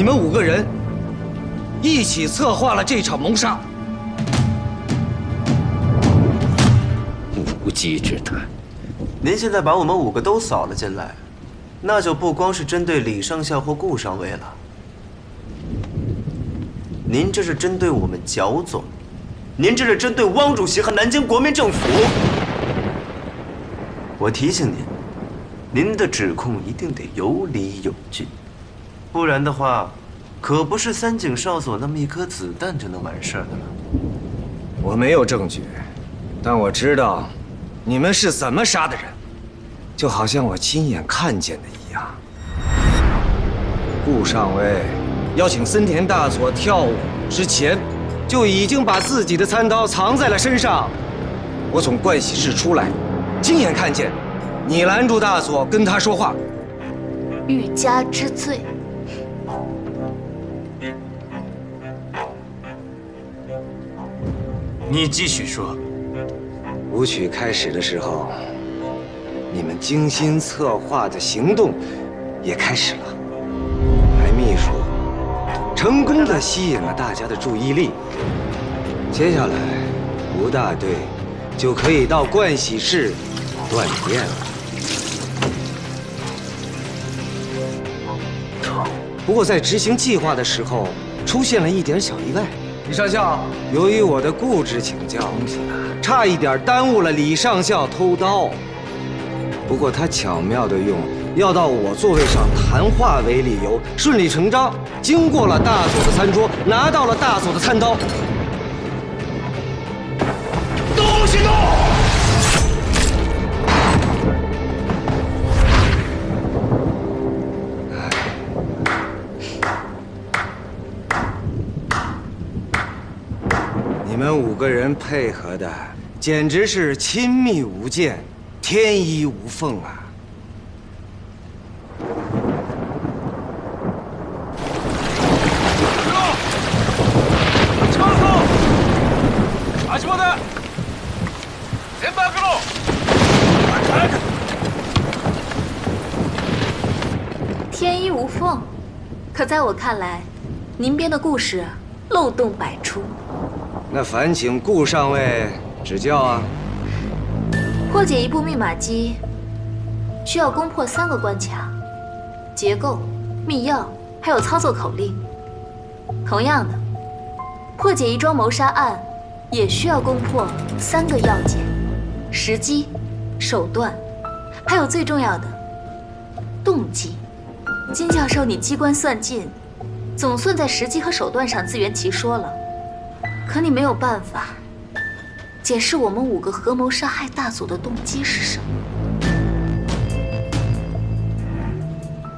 你们5个人一起策划了这场谋杀。无稽之谈。您现在把我们5个都扫了进来，那就不光是针对李上校或顾上尉了，您这是针对我们剿总，您这是针对汪主席和南京国民政府。我提醒您，您的指控一定得有理有据，不然的话，可不是三井哨所那么一颗子弹就能完事儿的了。我没有证据，但我知道你们是怎么杀的人，就好像我亲眼看见的一样。顾上尉邀请森田大佐跳舞之前，就已经把自己的餐刀藏在了身上。我从盥洗室出来，亲眼看见你拦住大佐跟他说话。欲加之罪。你继续说。舞曲开始的时候，你们精心策划的行动也开始了。白秘书成功地吸引了大家的注意力。接下来，吴大队就可以到盥洗室断电了。不过在执行计划的时候，出现了一点小意外。李上校，由于我的固执请教，差一点耽误了李上校偷刀。不过他巧妙地用要到我座位上谈话为理由，顺理成章经过了大佐的餐桌，拿到了大佐的餐刀。动行动！你们5个人配合的简直是亲密无间，天衣无缝啊！足元全部開けろ！天衣无缝，可在我看来，您编的故事漏洞百出。那烦请顾上尉指教啊！破解一部密码机，需要攻破3个关卡：结构、密钥，还有操作口令。同样的，破解一桩谋杀案，也需要攻破3个要件：时机、手段，还有最重要的动机。金教授，你机关算尽，总算在时机和手段上自圆其说了。可你没有办法解释我们5个合谋杀害大佐的动机是什么。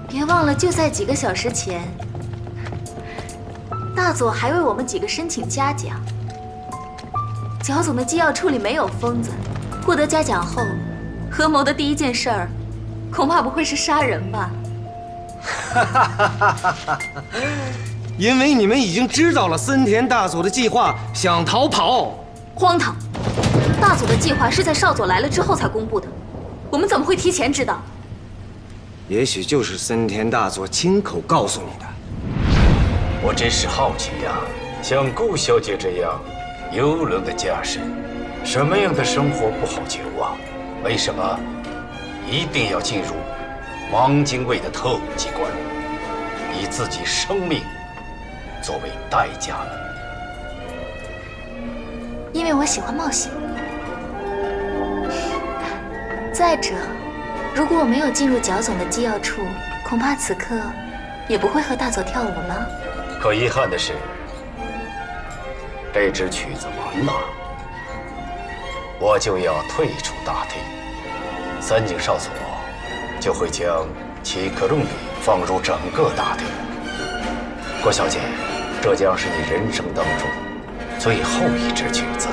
别忘了，就在几个小时前，大佐还为我们几个申请嘉奖。剿总的机要处里没有疯子，获得嘉奖后，合谋的第一件事儿，恐怕不会是杀人吧？因为你们已经知道了森田大佐的计划，想逃跑。荒唐！大佐的计划是在少佐来了之后才公布的，我们怎么会提前知道？也许就是森田大佐亲口告诉你的。我真是好奇呀，像顾小姐这样优良的家世，什么样的生活不好求啊？为什么一定要进入汪精卫的特务机关，以自己生命作为代价呢？因为我喜欢冒险。再者，如果我没有进入剿总的机要处，恐怕此刻也不会和大佐跳舞了。可遗憾的是，这支曲子完了，我就要退出大队，三井少佐就会将齐克隆里放入整个大队。郭小姐，这将是你人生当中最后一支曲子，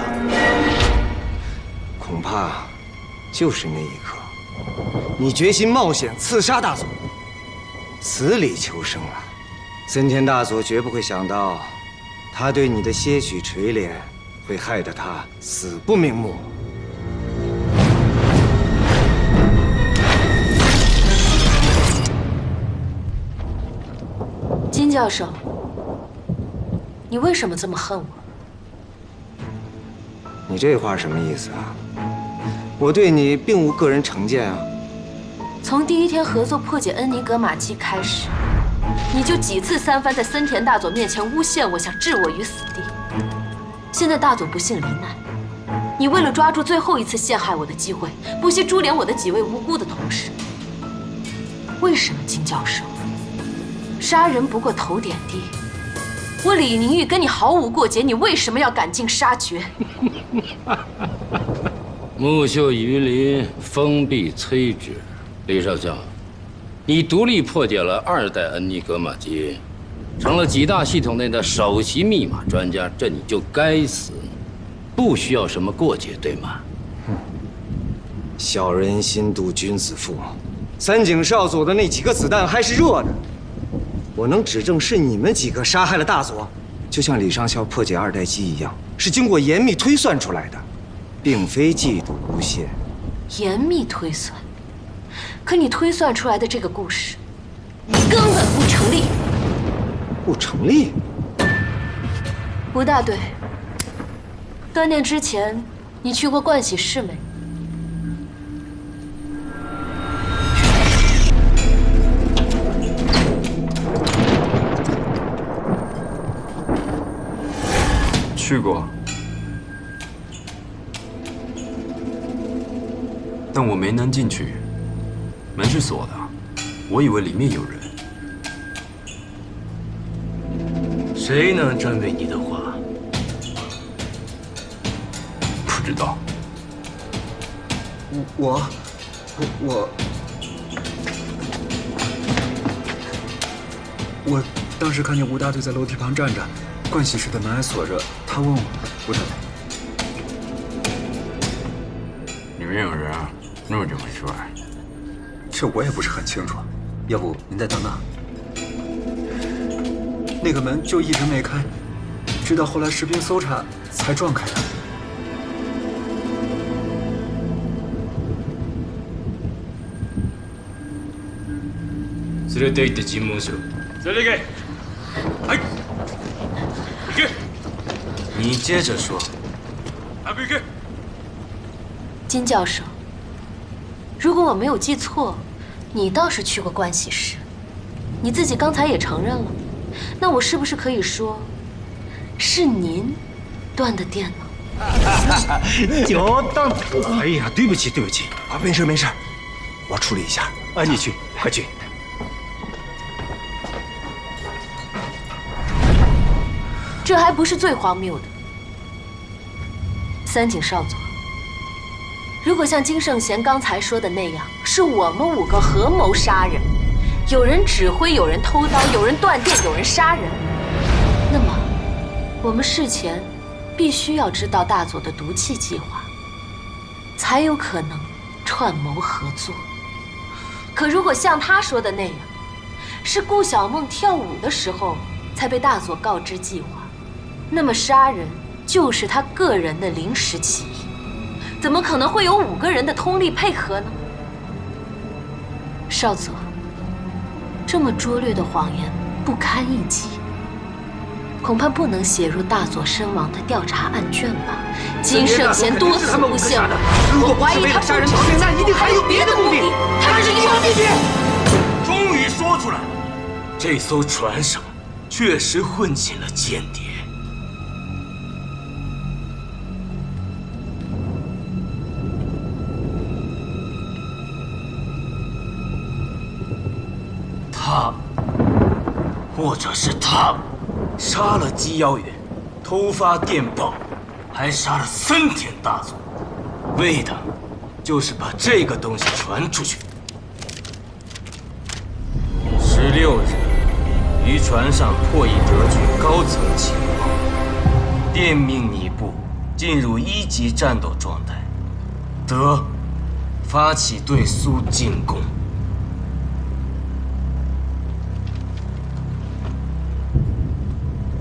恐怕就是那一刻，你决心冒险刺杀大佐，死里求生啊！森田大佐绝不会想到，他对你的些许垂怜，会害得他死不瞑目。金教授，你为什么这么恨我？你这话什么意思啊？我对你并无个人成见啊。从第一天合作破解恩尼格玛姬开始，你就几次三番在森田大佐面前诬陷我，想置我于死地。现在大佐不幸罹难，你为了抓住最后一次陷害我的机会，不惜株连我的几位无辜的同事。为什么，金教授？杀人不过头点地，我李宁玉跟你毫无过节，你为什么要赶尽杀绝？木秀于林，风必摧之。李少校，你独立破解了2代恩尼格玛姬，成了几大系统内的首席密码专家，这你就该死，不需要什么过节，对吗？小人心度君子腹，三井少佐的那几颗子弹还是热的。我能指证是你们几个杀害了大佐，就像李上校破解2代机一样，是经过严密推算出来的，并非嫉妒诬陷。严密推算，可你推算出来的这个故事根本不成立。不成立？吴大队，断电之前你去过盥洗室没？去过，但我没能进去，门是锁的，我以为里面有人。谁能证伪你的话？不知道。我当时看见吴大队在楼梯旁站着，盥洗室的门还锁着。他问我，吴大队，里面有人啊，那么久没出来。这我也不是很清楚，要不您再等等。那个门就一直没开，直到后来士兵搜查才撞开的。連れて行って尋問しろ。这里给，哎，给，你接着说。阿比给。金教授，如果我没有记错，你倒是去过盥洗室，你自己刚才也承认了，那我是不是可以说，是您断的电呢？就当……哎呀，对不起啊，没事，我处理一下。啊，你去，快去。这还不是最荒谬的，三井少佐，如果像金圣贤刚才说的那样，是我们5个合谋杀人，有人指挥，有人偷刀，有人断电，有人杀人，那么我们事前必须要知道大佐的毒气计划，才有可能串谋合作。可如果像他说的那样，是顾小梦跳舞的时候才被大佐告知计划，那么杀人就是他个人的临时起意，怎么可能会有5个人的通力配合呢？少佐，这么拙劣的谎言不堪一击，恐怕不能写入大佐身亡的调查案卷吧？金圣贤多次诬陷我，我怀疑他杀人逃命，那一定还有别的目的。他是一个秘密。终于说出来了，这艘船上确实混进了间谍。他，或者是他，杀了姬妖远，偷发电报，还杀了森田大佐，为的就是把这个东西传出去。16日，渔船上破译得据高层情报，电命你部进入1级战斗状态，得发起对苏进攻。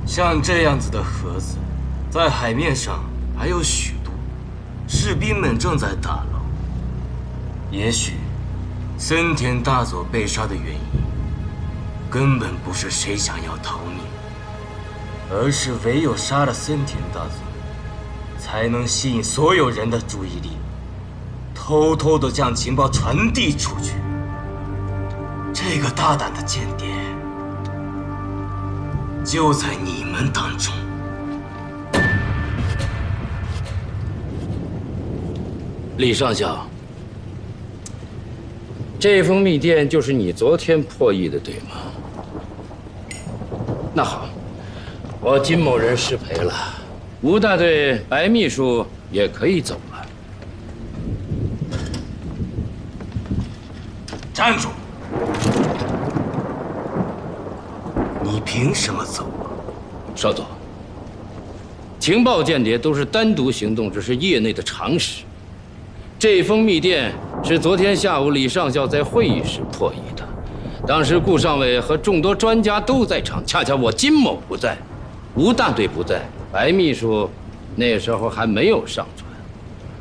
像这样子的盒子，在海面上还有许多，士兵们正在打捞。也许，森田大佐被杀的原因，根本不是谁想要逃命，而是唯有杀了森田大佐，才能吸引所有人的注意力，偷偷地将情报传递出去。这个大胆的间谍，就在你们当中。李上校，这封密电就是你昨天破译的，对吗？那好，我金某人失陪了，吴大队、白秘书也可以走了。站住！你凭什么走啊？少佐，情报间谍都是单独行动，这是业内的常识。这封密电是昨天下午李上校在会议室破译的，当时顾上尉和众多专家都在场，恰巧我金某不在，吴大队不在，白秘书那时候还没有上船，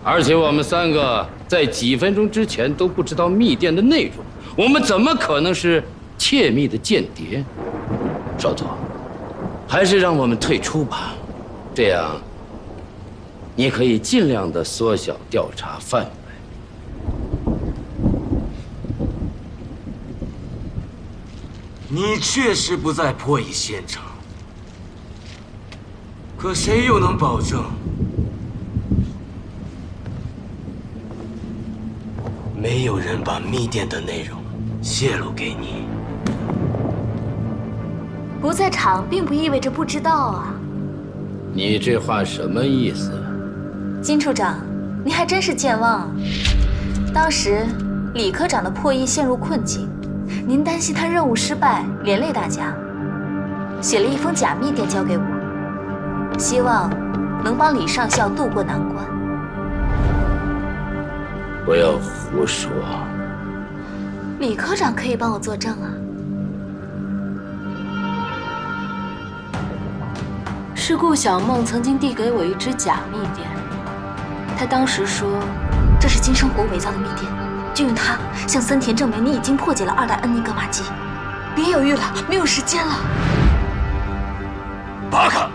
而且我们三个在几分钟之前都不知道密电的内容，我们怎么可能是窃密的间谍？少佐，还是让我们退出吧，这样你可以尽量的缩小调查范围。你确实不在破译现场，可谁又能保证没有人把密电的内容泄露给你？不在场并不意味着不知道啊。你这话什么意思？金处长，你还真是健忘啊！当时李科长的破译陷入困境，您担心他任务失败，连累大家，写了一封假密电交给我，希望能帮李上校渡过难关。不要胡说！李科长可以帮我作证啊。是顾小梦曾经递给我一支假密电，他当时说这是金生活伪造的密电，就用它向森田证明你已经破解了2代恩尼格玛机。别犹豫了，没有时间了。巴卡，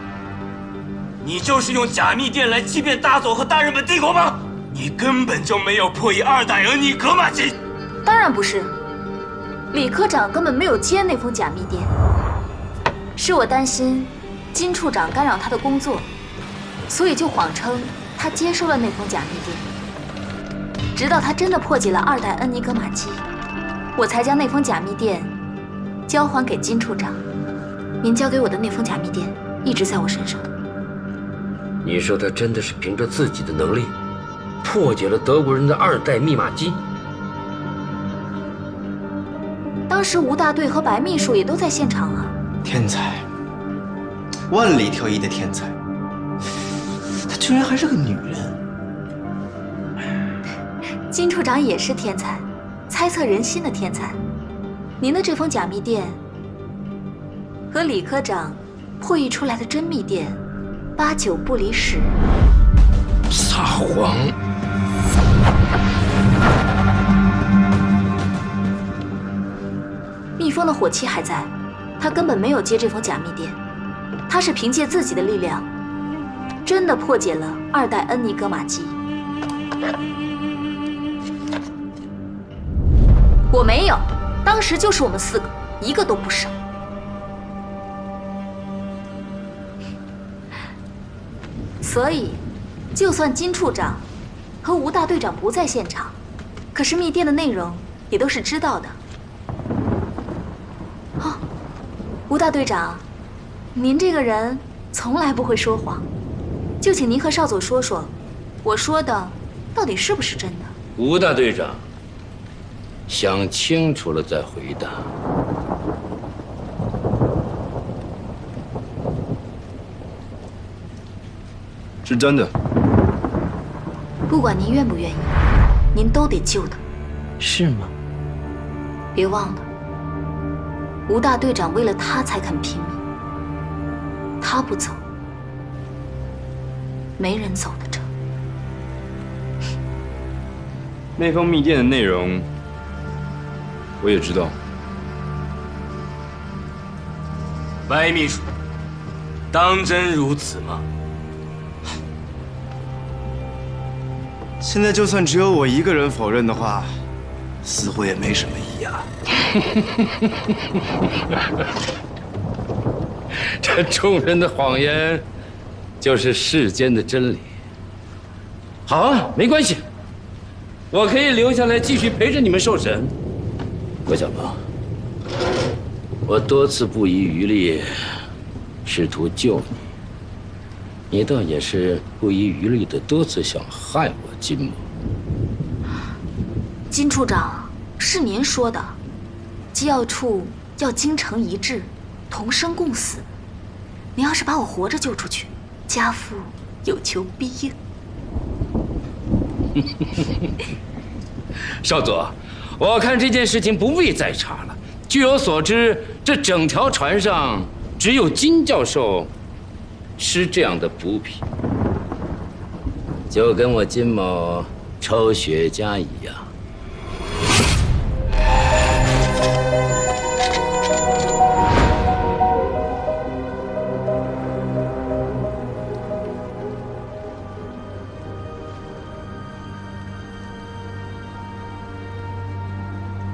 你就是用假密电来欺骗大佐和大日本帝国吗？你根本就没有破译2代恩尼格玛机。当然不是，李科长根本没有接那封假密电，是我担心金处长干扰他的工作，所以就谎称他接收了那封假密电。直到他真的破解了2代恩尼格玛机，我才将那封假密电交还给金处长。您交给我的那封假密电一直在我身上。你说他真的是凭着自己的能力破解了德国人的2代密码机？当时吴大队和白秘书也都在现场啊。天才，万里挑一的天才，她居然还是个女人。金处长也是天才，猜测人心的天才。您的这封假密电和李科长破译出来的真密电8、9不离10。撒谎！蜜蜂的火气还在，他根本没有接这封假密电，他是凭借自己的力量，真的破解了2代恩尼格玛机。我没有，当时就是我们4个，一个都不少。所以，就算金处长和吴大队长不在现场，可是密电的内容也都是知道的。哦，吴大队长，您这个人从来不会说谎，就请您和少佐说说，我说的到底是不是真的？吴大队长，想清楚了再回答。是真的。不管您愿不愿意，您都得救他。是吗？别忘了，吴大队长为了他才肯拼命，他不走，没人走得成。那封密电的内容我也知道，白秘书，当真如此吗？现在就算只有我一个人否认的话，似乎也没什么意义啊。这众人的谎言，就是世间的真理。好啊，没关系，我可以留下来继续陪着你们受审。郭小鹏，我多次不遗余力，试图救你，你倒也是不遗余力的多次想害我金某。金处长，是您说的，机要处要精诚一致，同生共死。您要是把我活着救出去，家父有求必应。少佐，我看这件事情不必再查了。据我所知，这整条船上只有金教授吃这样的补品，就跟我金某抽雪茄一样。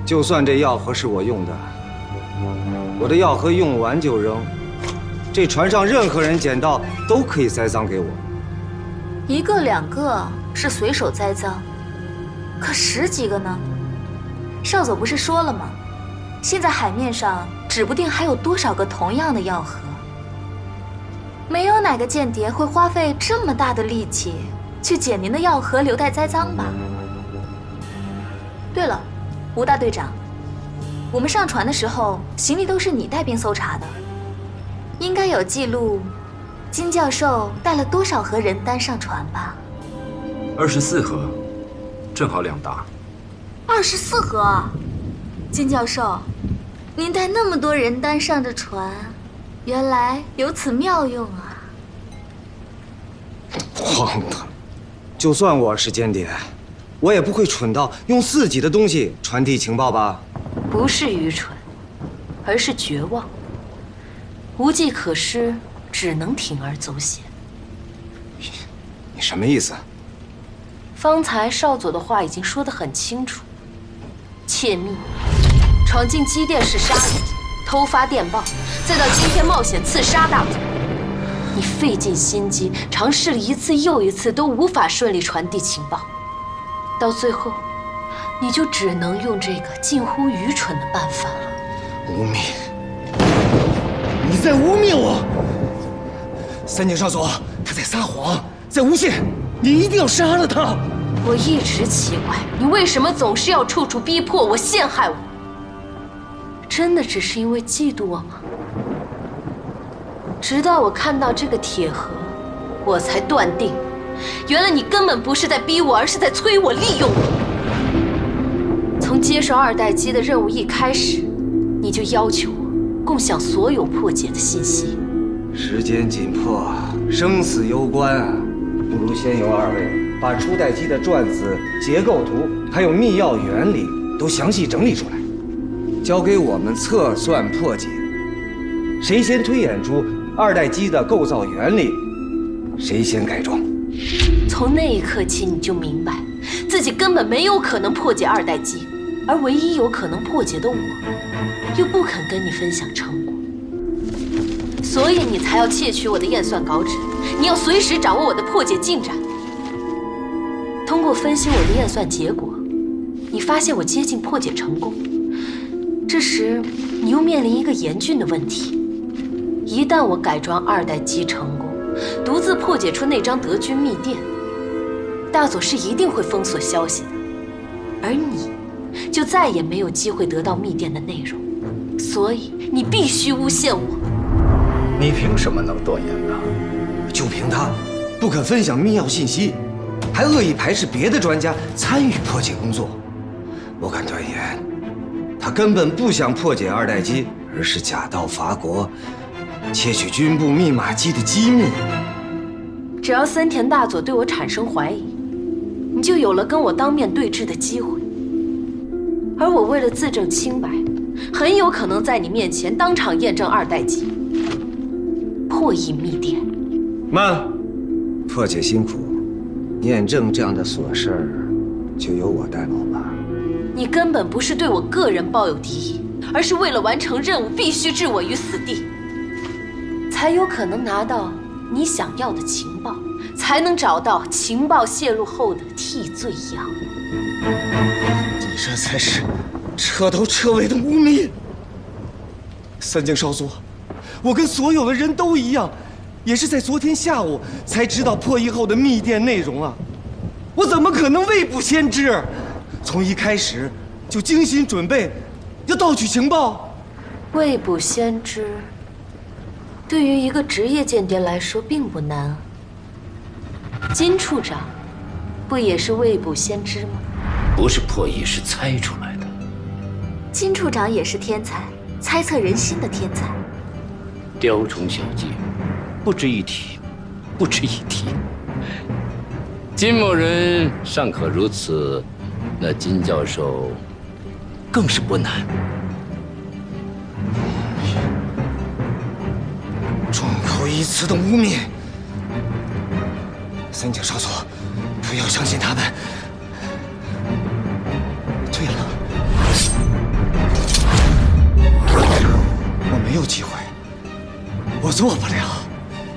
就算这药盒是我用的，我的药盒用完就扔，这船上任何人捡到都可以栽赃给我。一个两个是随手栽赃，可10几个呢？少佐不是说了吗？现在海面上指不定还有多少个同样的药盒，没有哪个间谍会花费这么大的力气去捡您的药盒留待栽赃吧？对了，吴大队长，我们上船的时候行李都是你带兵搜查的，应该有记录，金教授带了多少盒人丹上船吧？24盒，正好2打。24盒？金教授，您带那么多人丹上着船，原来有此妙用啊！荒唐！就算我是间谍，我也不会蠢到用自己的东西传递情报吧？不是愚蠢，而是绝望。无计可施，只能铤而走险。你什么意思？方才少佐的话已经说得很清楚：窃密，闯进机电室杀人，偷发电报，再到今天冒险刺杀大佐。你费尽心机，尝试了一次又一次，都无法顺利传递情报。到最后，你就只能用这个近乎愚蠢的办法了。污蔑！你在污蔑我！三井少佐，他在撒谎，在诬陷，你一定要杀了他！我一直奇怪，你为什么总是要处处逼迫我、陷害我？真的只是因为嫉妒我吗？直到我看到这个铁盒，我才断定，原来你根本不是在逼我，而是在催我、利用我。从接受2代机的任务一开始，你就要求我共享所有破解的信息。时间紧迫，生死攸关啊！不如先由2位把初代机的转子、结构图还有密钥原理都详细整理出来，交给我们测算破解。谁先推演出2代机的构造原理，谁先改装。从那一刻起，你就明白自己根本没有可能破解2代机，而唯一有可能破解的我，又不肯跟你分享成果，所以你才要窃取我的验算稿纸，你要随时掌握我的破解进展。通过分析我的验算结果，你发现我接近破解成功。这时，你又面临一个严峻的问题：一旦我改装2代机成功，独自破解出那张德军密电，大佐是一定会封锁消息的，而你就再也没有机会得到密电的内容。所以你必须诬陷我。你凭什么能断言呢？就凭他不肯分享密钥信息，还恶意排斥别的专家参与破解工作，我敢断言，他根本不想破解2代机，而是假道伐国，窃取军部密码机的机密。只要森田大佐对我产生怀疑，你就有了跟我当面对质的机会。而我为了自证清白，很有可能在你面前当场验证2代机。破译密电。慢，破解辛苦，验证这样的琐事儿，就由我代劳吧。你根本不是对我个人抱有敌意，而是为了完成任务必须置我于死地，才有可能拿到你想要的情报，才能找到情报泄露后的替罪羊。你这才是彻头彻尾的污蔑！三井少佐，我跟所有的人都一样，也是在昨天下午才知道破译后的密电内容啊！我怎么可能未卜先知？从一开始就精心准备，要盗取情报。未卜先知，对于一个职业间谍来说并不难啊。金处长，不也是未卜先知吗？不是破译，是猜出来的。金处长也是天才，猜测人心的天才。雕虫小技，不值一提，不值一提。金某人尚可如此，那金教授更是不难。众口一词的污蔑，三井少佐，不要相信他们。对了，我没有机会，我做不了。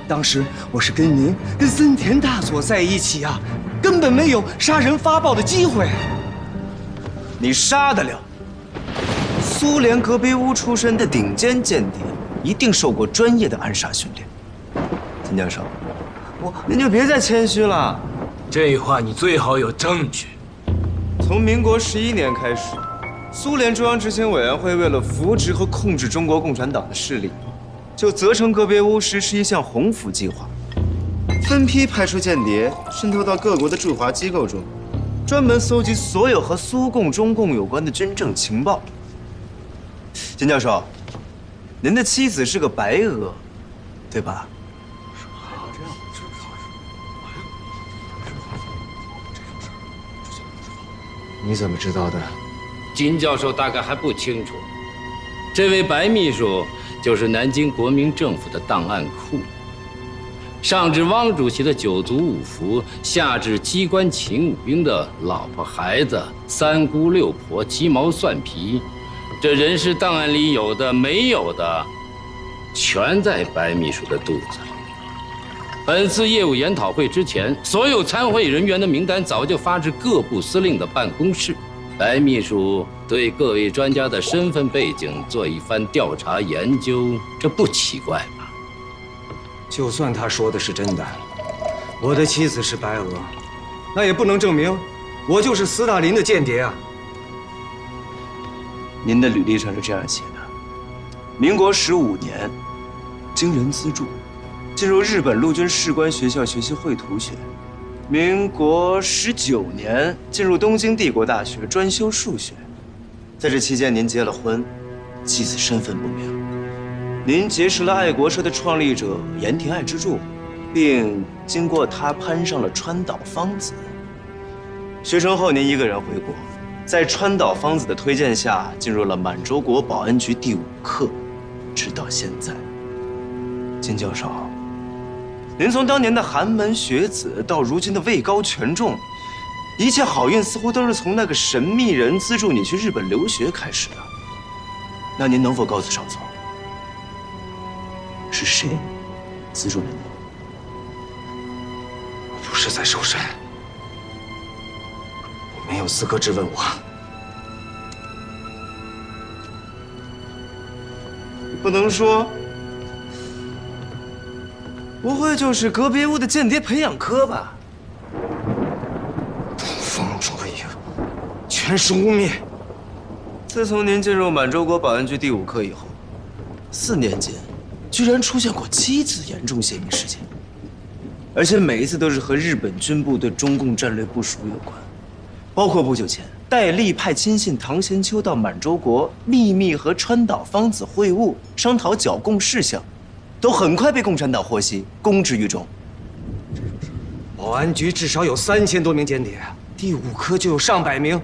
当时我是跟您、跟森田大佐在一起啊，根本没有杀人发报的机会。你杀得了？苏联格别乌出身的顶尖间谍，一定受过专业的暗杀训练。金教授，您就别再谦虚了。这话你最好有证据。从民国11年开始，苏联中央执行委员会为了扶植和控制中国共产党的势力，就责成格别乌实施一项红福计划，分批派出间谍渗透到各国的驻华机构中，专门搜集所有和苏共、中共有关的军政情报。金教授，您的妻子是个白俄，对吧？你怎么知道的？金教授大概还不清楚，这位白秘书就是南京国民政府的档案库，上至汪主席的9族5福，下至机关勤务兵的老婆孩子、三姑六婆、鸡毛蒜皮，这人事档案里有的没有的，全在白秘书的肚子里。本次业务研讨会之前，所有参会人员的名单早就发至各部司令的办公室。白秘书对各位专家的身份背景做一番调查研究，这不奇怪吧？就算他说的是真的，我的妻子是白俄，那也不能证明我就是斯大林的间谍啊。您的履历上是这样写的：民国15年，经人资助，进入日本陆军士官学校学习绘图学。民国19年，进入东京帝国大学专修数学。在这期间，您结了婚，妻子身份不明。您结识了爱国社的创立者盐田爱之助，并经过他攀上了川岛芳子。学成后，您一个人回国，在川岛芳子的推荐下，进入了满洲国保安局第5课，直到现在。金教授，您从当年的寒门学子到如今的位高权重，一切好运似乎都是从那个神秘人资助你去日本留学开始的。那您能否告诉少佐，是谁资助了你？我不是在受审，你没有资格质问我。不能说，不会就是格别乌的间谍培养科吧？东方主义，全是污蔑。自从您进入满洲国保安局第5课以后，4年间，居然出现过7次严重泄密事件，而且每一次都是和日本军部对中共战略部署有关，包括不久前戴笠派亲信唐贤秋到满洲国秘密和川岛芳子会晤，商讨剿共事项，都很快被共产党获悉，公之于众。保安局至少有3000多名间谍，第5科就有上百名，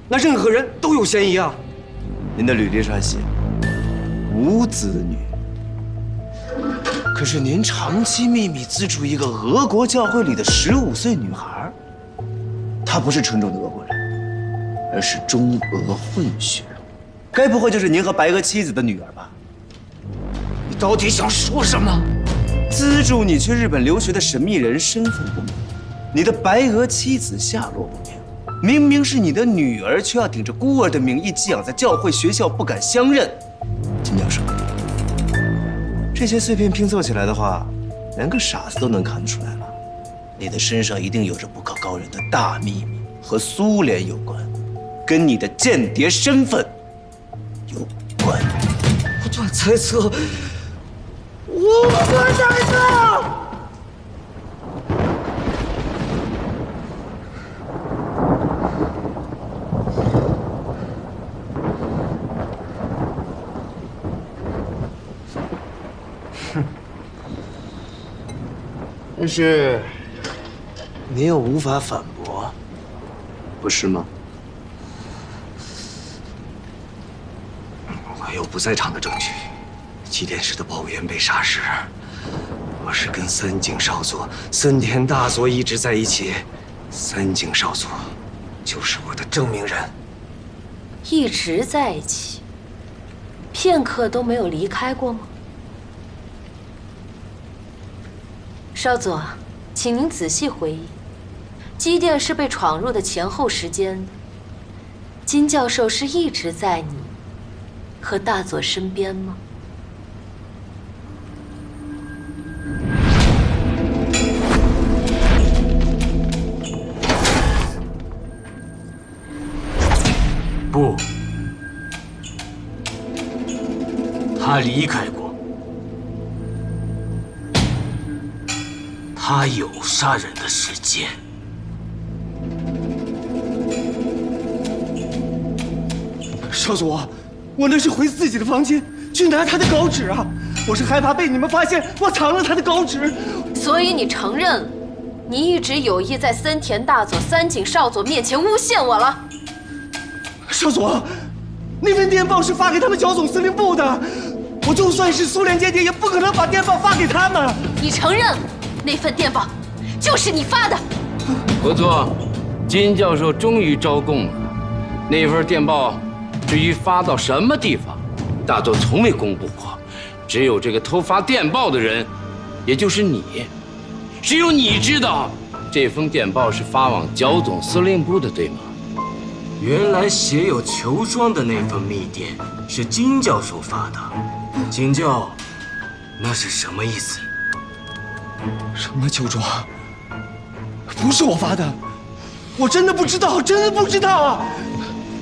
那任何人都有嫌疑啊！您的履历上写无子女。可是您长期秘密资助一个俄国教会里的15岁女孩，她不是纯种的俄国人，而是中俄混血。该不会就是您和白俄妻子的女儿吧？你到底想说什么？资助你去日本留学的神秘人身份不明，你的白俄妻子下落不明，明明是你的女儿，却要顶着孤儿的名义寄养在教会学校，不敢相认。金教授，这些碎片拼凑起来的话，连个傻子都能看得出来了。你的身上一定有着不可告人的大秘密，和苏联有关，跟你的间谍身份有关。不断猜测，我不猜测。但是，你又无法反驳，不是吗？我有不在场的证据。祭奠时的报员被杀时，我是跟三井少佐、森田大佐一直在一起。三井少佐就是我的证明人。一直在一起，片刻都没有离开过吗？少佐，请您仔细回忆，基殿是被闯入的前后时间，金教授是一直在你和大佐身边吗？不，他离开过。他有杀人的时间。少佐，我那是回自己的房间去拿他的稿纸啊！我是害怕被你们发现我藏了他的稿纸。所以你承认了，你一直有意在森田大佐、三井少佐面前诬陷我了。少佐，那份电报是发给他们剿总司令部的，我就算是苏联间谍，也不可能把电报发给他们。你承认了？那份电报就是你发的。不错，金教授终于招供了。那份电报至于发到什么地方，大佐从未公布过。只有这个偷发电报的人，也就是你，只有你知道这封电报是发往剿总司令部的，对吗？原来写有球状的那份密电是金教授发的。金教，那是什么意思？什么球状？不是我发的，我真的不知道，真的不知道啊！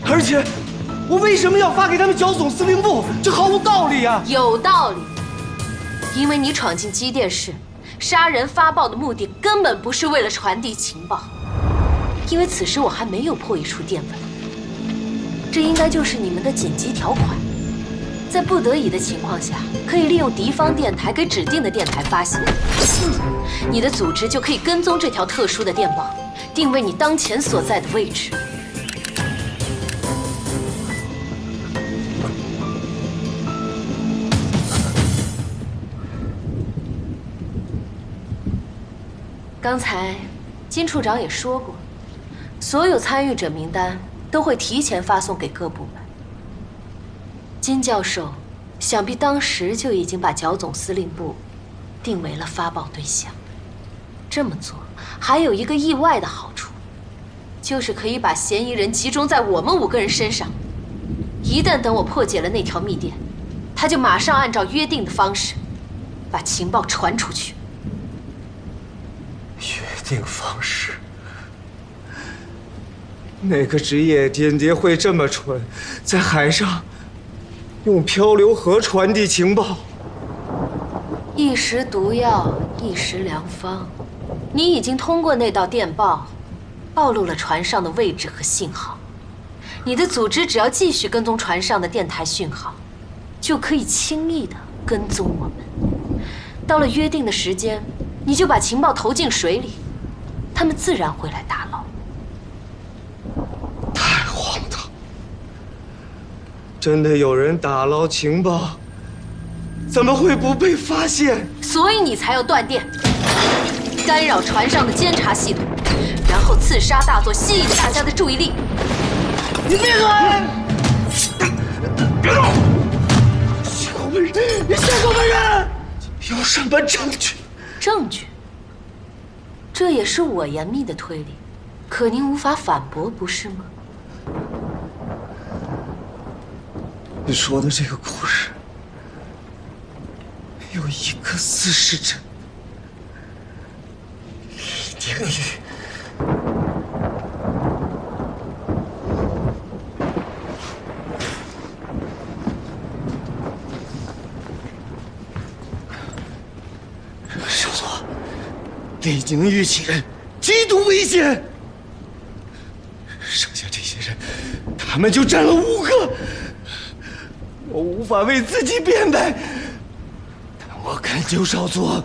而且，我为什么要发给他们剿总司令部？这毫无道理啊！有道理，因为你闯进机电室，杀人发报的目的根本不是为了传递情报，因为此时我还没有破译出电文，这应该就是你们的紧急条款。在不得已的情况下，可以利用敌方电台给指定的电台发信，你的组织就可以跟踪这条特殊的电报，定位你当前所在的位置。刚才金处长也说过，所有参与者名单都会提前发送给各部门。金教授想必当时就已经把剿总司令部定为了发报对象。这么做还有一个意外的好处，就是可以把嫌疑人集中在我们5个人身上。一旦等我破解了那条密电，他就马上按照约定的方式把情报传出去。约定方式？哪个职业间谍会这么蠢，在海上用漂流盒传递情报？一时毒药，一时良方。你已经通过那道电报，暴露了船上的位置和信号。你的组织只要继续跟踪船上的电台讯号，就可以轻易地跟踪我们。到了约定的时间，你就把情报投进水里，他们自然会来打捞。太荒唐！真的有人打捞情报，怎么会不被发现？所以你才要断电，干扰船上的监察系统，然后刺杀大佐，吸引大家的注意力。你闭嘴！别动！血口喷人！你血口喷人！有什么证据？证据？这也是我严密的推理，可您无法反驳，不是吗？你说的这个故事有一个事实真，李廷玉。少佐，李宁玉其人极度危险，剩下这些人，他们就占了5个。我无法为自己辩白，但我恳求少佐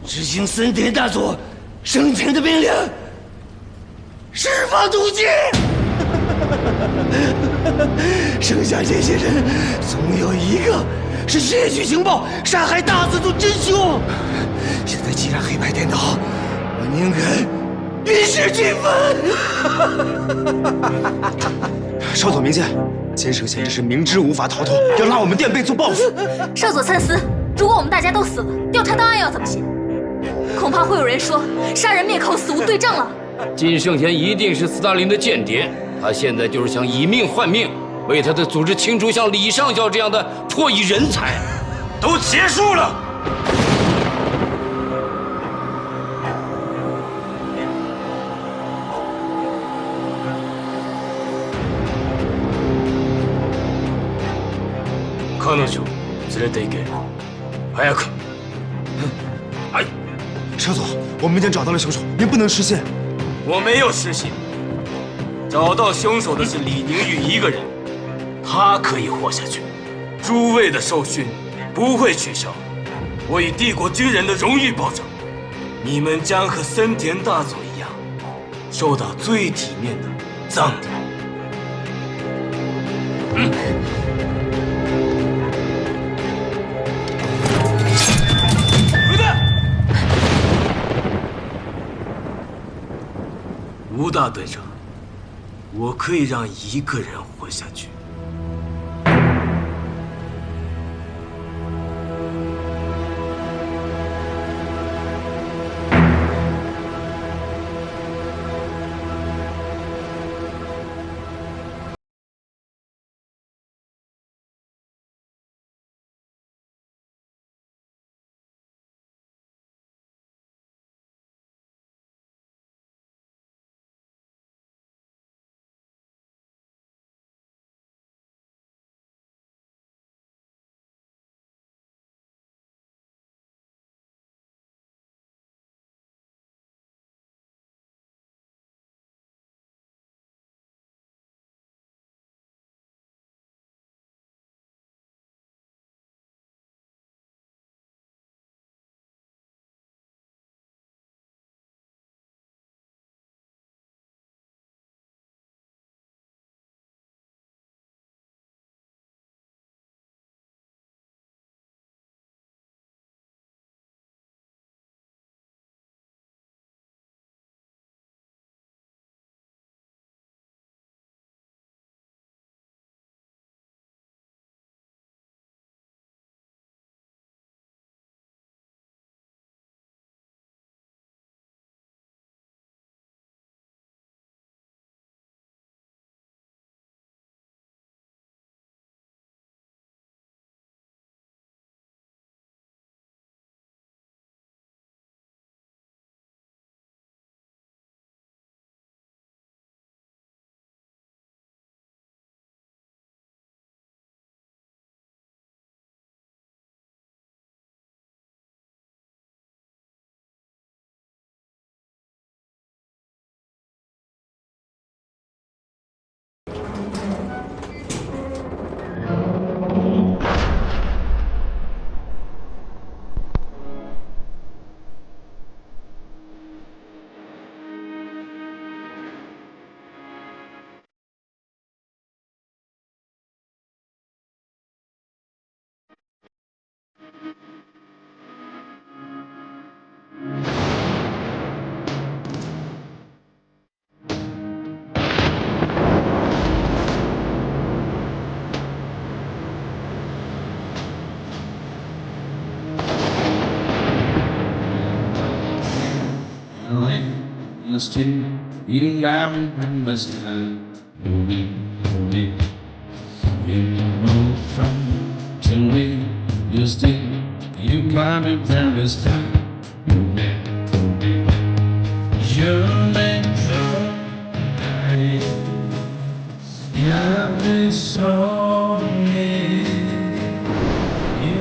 执行森田大佐生前的命令，释放毒气。剩下这些人，总有一个是窃取情报、杀害大佐的真凶。现在既然黑白颠倒，我宁肯玉石俱焚。少佐明鉴，金圣贤这是明知无法逃脱，要拉我们垫背做报复。少佐参思，如果我们大家都死了，调查档案要怎么写？恐怕会有人说杀人灭口，死无对证了。金圣贤一定是斯大林的间谍，他现在就是想以命换命，为他的组织清除像李上校这样的破译人才。都结束了。彼女連れて行け。早く。哎，车总，我们已经找到了凶手，您不能失信。我没有失信，找到凶手的是李宁玉一个人，他可以活下去。诸位的受训不会取消，我以帝国军人的荣誉保证，你们将和森田大佐一样，受到最体面的葬礼。吴大队长，我可以让一个人活下去。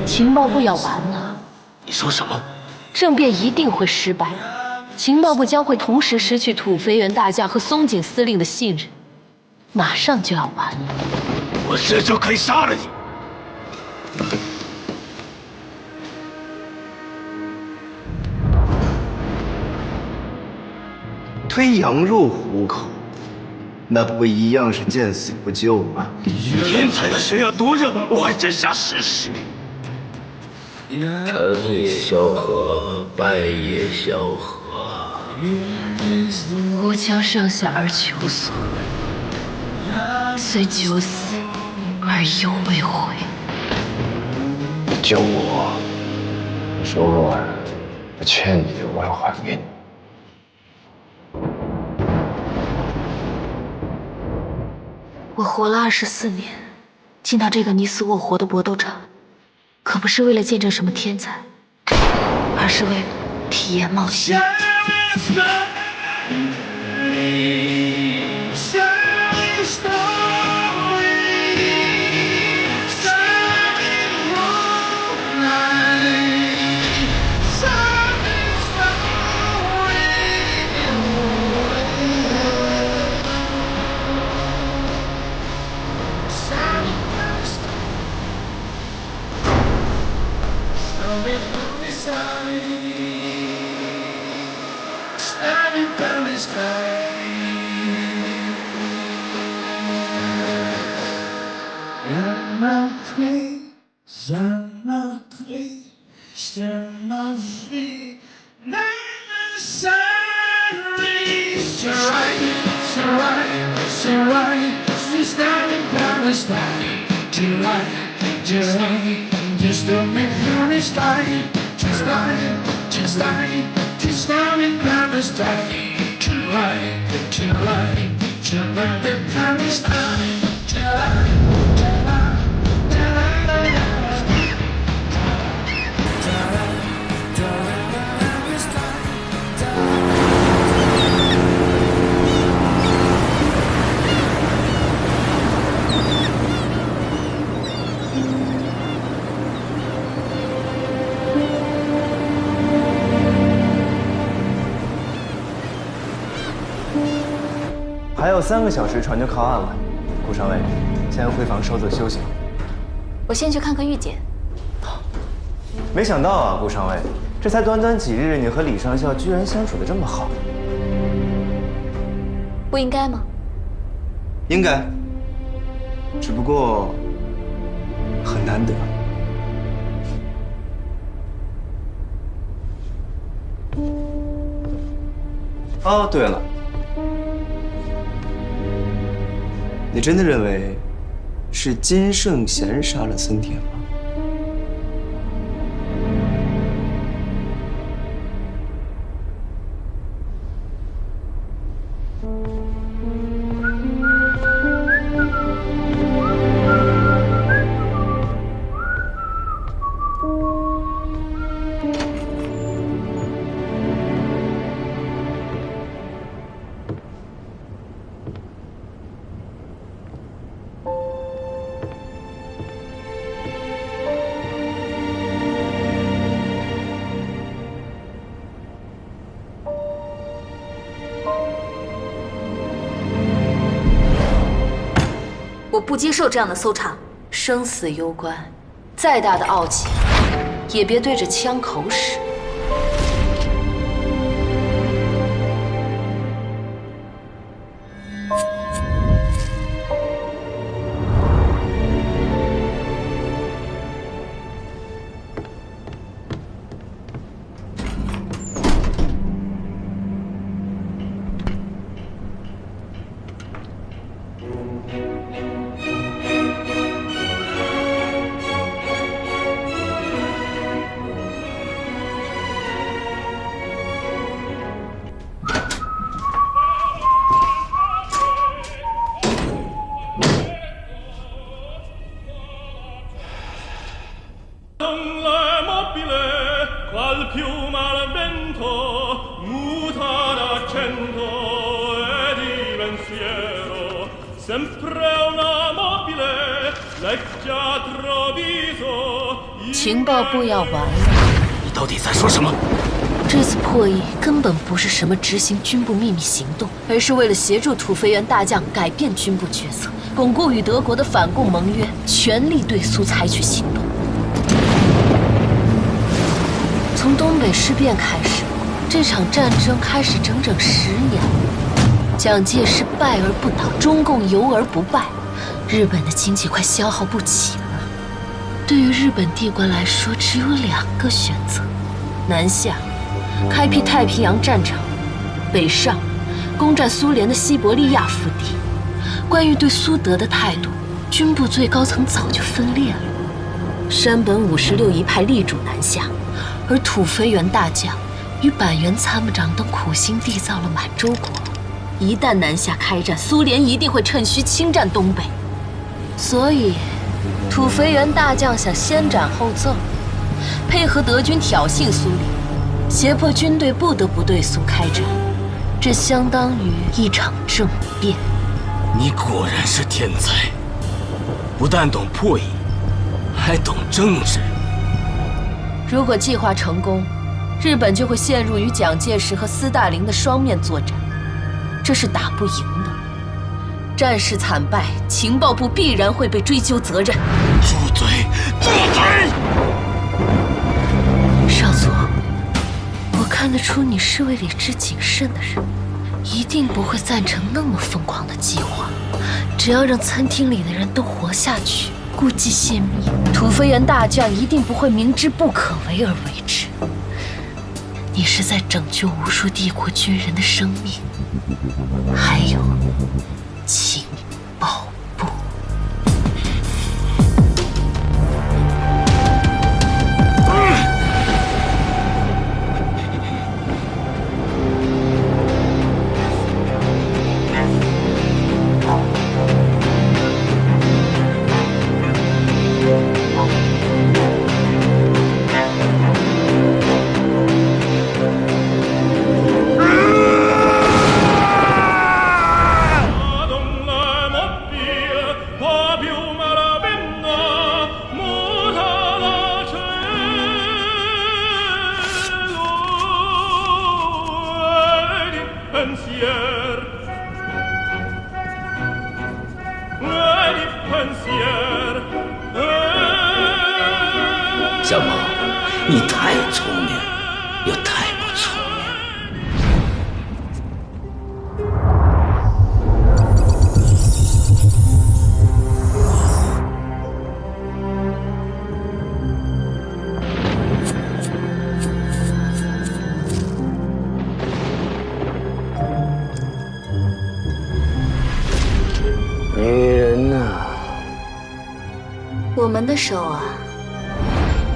情报部要完了。你说什么？政变一定会失败，情报部将会同时失去土肥原大将和松井司令的信任，马上就要完了。我这就可以杀了你。推羊入虎口，那不一样是见死不救吗？天才的血要多热，我还真想试试。成也萧何，败也萧何。吾将上下而求索，虽九死而犹未悔。救我，说不完，我欠你的我要还给你。我活了24年，进到这个你死我活的搏斗场，可不是为了见证什么天才，而是为了体验冒险。还有3个小时船就靠岸了，顾上尉，先回房稍作休息。我先去看看玉简。没想到啊，顾上尉，这才短短几日，你和李上校居然相处得这么好。不应该吗？应该，只不过很难得。哦，对了。你真的认为是金圣贤杀了森田吗？我不接受这样的搜查，生死攸关，再大的傲气，也别对着枪口使。情报部要完了。你到底在说什么？这次破译根本不是什么执行军部秘密行动，而是为了协助土肥原大将改变军部决策，巩固与德国的反共盟约，全力对苏采取行动。从东北事变开始，这场战争开始整整10年了。蒋介石败而不倒，中共游而不败，日本的经济快消耗不起了。对于日本帝国来说，只有2个选择：南下，开辟太平洋战场；北上，攻占苏联的西伯利亚腹地。关于对苏德的态度，军部最高层早就分裂了。山本五十六一派力主南下，而土肥原大将与板垣参谋长等苦心缔造了满洲国。一旦南下开战，苏联一定会趁虚侵占东北。所以，土肥原大将想先斩后奏，配合德军挑衅苏联，胁迫军队不得不对苏开战。这相当于一场政变。你果然是天才，不但懂破译，还懂政治。如果计划成功，日本就会陷入与蒋介石和斯大林的双面作战，这是打不赢的。战事惨败，情报部必然会被追究责任。住嘴！住嘴！少佐，我看得出你是位理智谨慎的人，一定不会赞成那么疯狂的计划。只要让餐厅里的人都活下去，故伎泄密，土肥原大将一定不会明知不可为而为之。你是在拯救无数帝国军人的生命，还有情报部。小宝，你太聪明，又太不聪明。女人呐，我们的手啊，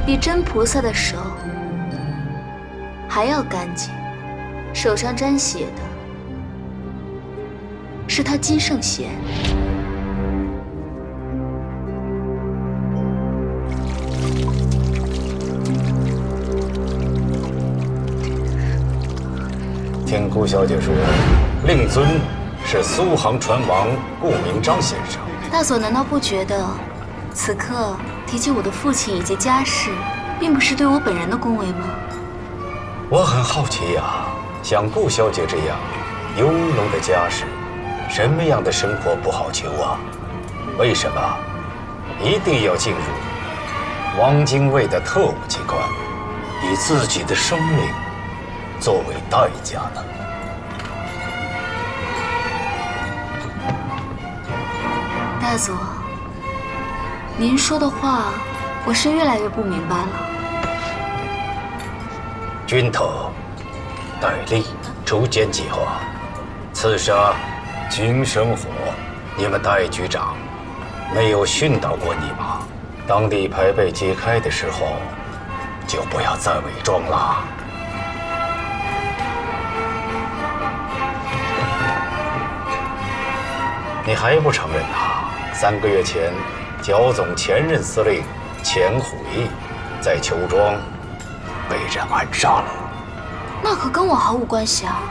比真菩萨的手还要干净。手上沾血的是他金圣贤。听顾小姐说，令尊是苏杭船王顾明章先生。大佐难道不觉得，此刻提起我的父亲以及家世，并不是对我本人的恭维吗？我很好奇呀，像顾小姐这样优浓的家世，什么样的生活不好求啊？为什么一定要进入汪精卫的特务机关，以自己的生命作为代价呢？大佐，您说的话，我是越来越不明白了。军头戴笠锄奸计划，刺杀金生火，你们戴局长没有训导过你吗？当地牌被揭开的时候，就不要再伪装了。你还不承认啊？3个月前，剿总前任司令钱虎义在邱庄被人暗杀了。那可跟我毫无关系啊。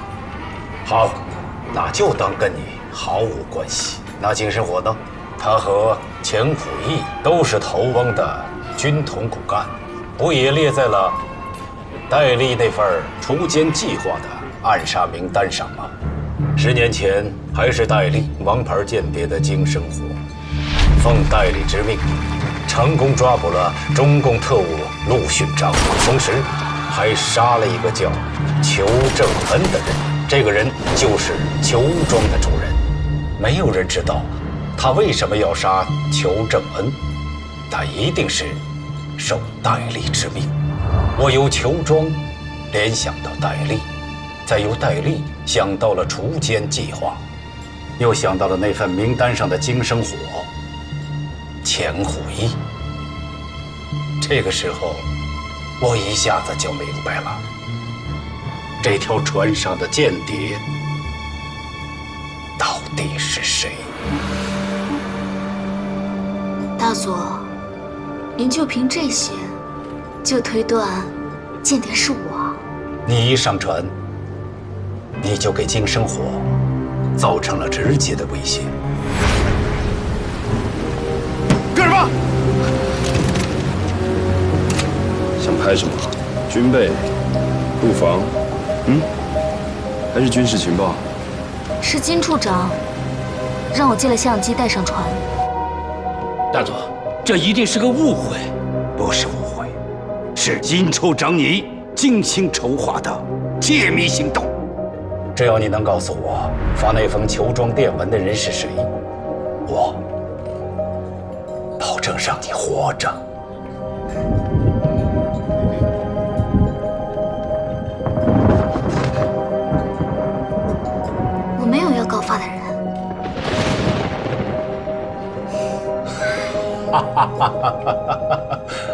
好，那就当跟你毫无关系。那金生火呢？他和钱虎义都是头翁的军统骨干，不也列在了戴笠那份除奸计划的暗杀名单上吗？10年前还是戴笠王牌间谍的金生火，奉戴笠之命，成功抓捕了中共特务陆勋章，同时还杀了一个叫裘正恩的人。这个人就是裘庄的主人。没有人知道他为什么要杀裘正恩，他一定是受戴笠之命。我由裘庄联想到戴笠，再由戴笠想到了除奸计划，又想到了那份名单上的金生火、钱虎义。这个时候，我一下子就明白了，这条船上的间谍到底是谁？大佐，您就凭这些，就推断间谍是我？你一上船，你就给金生火造成了直接的威胁。干什么？想拍什么？军备、布防，还是军事情报？是金处长让我借了相机带上船。大佐，这一定是个误会。不是误会，是金处长你精心筹划的泄密行动。只要你能告诉我发那封裘庄电文的人是谁，我保证让你活着。我没有要告发的人。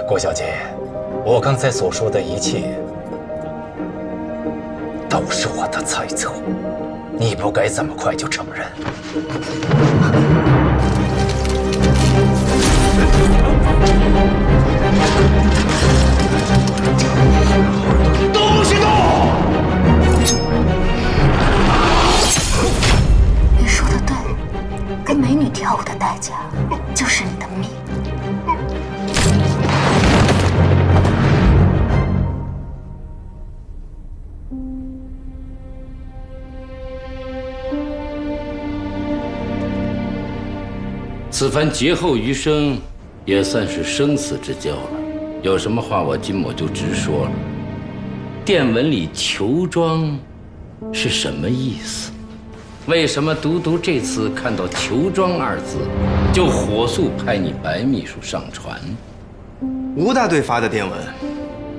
郭小姐，我刚才所说的一切都是我的猜测，你不该这么快就承认。动行动！你说的对，跟美女跳舞的代价就是你的命。此番劫后余生，也算是生死之交了。有什么话我金某就直说了。电文里裘庄是什么意思？为什么独独这次看到裘庄二字，就火速派你白秘书上船？吴大队发的电文，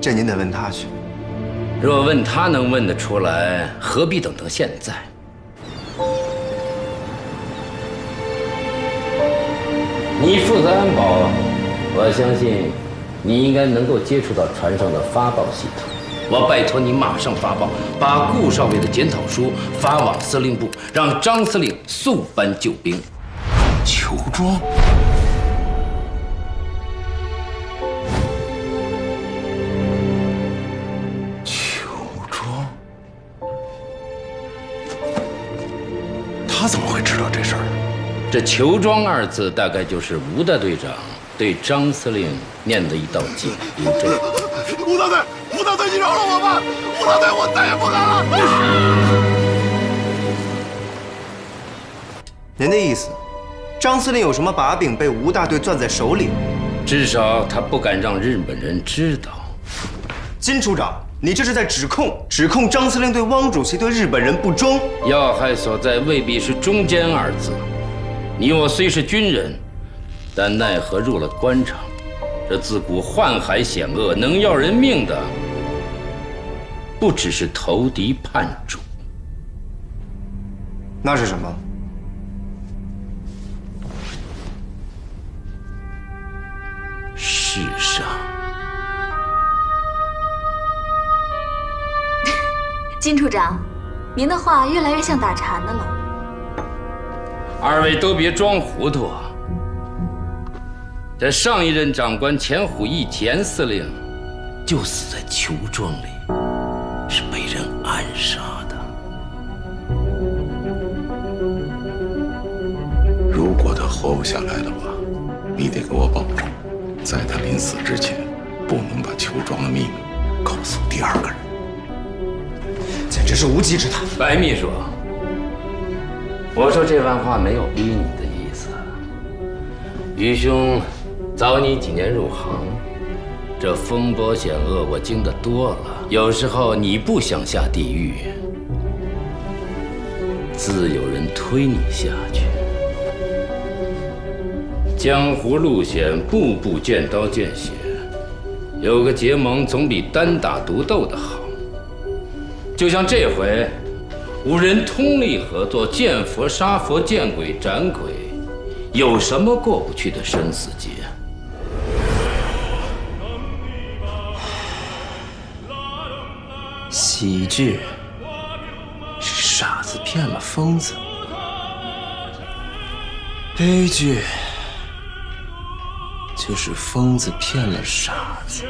这您得问他去。若问他能问得出来，何必等到现在？你负责安保，我相信你应该能够接触到船上的发报系统。我拜托你马上发报，把顾少尉的检讨书发往司令部，让张司令速搬救兵。裘庄，裘庄，他怎么会知道这事儿？这裘庄二字大概就是吴大队长对张司令念的一道警铃针。吴大队，吴大队，你饶了我吧！吴大队，我再也不敢了。您的意思，张司令有什么把柄被吴大队攥在手里？至少他不敢让日本人知道。金处长，你这是在指控张司令对汪主席、对日本人不忠。要害所在未必是忠奸二字。你我虽是军人，但奈何入了官场？这自古宦海险恶，能要人命的不只是投敌叛主。那是什么？世上。金处长，您的话越来越像打禅的了。二位都别装糊涂啊！这上一任长官钱虎义钱司令，就死在球庄里，是被人暗杀的。如果他活不下来的话，你得给我保证，在他临死之前，不能把球庄的秘密告诉第二个人。简直是无稽之谈。白秘书，我说这番话没有逼你的意思。于兄早你几年入行，这风波险恶我经得多了。有时候你不想下地狱，自有人推你下去。江湖路险，步步见刀见血，有个结盟总比单打独斗的好。就像这回，五人通力合作，见佛杀佛，见鬼斩鬼，有什么过不去的生死劫？喜剧是傻子骗了疯子，悲剧就是疯子骗了傻子。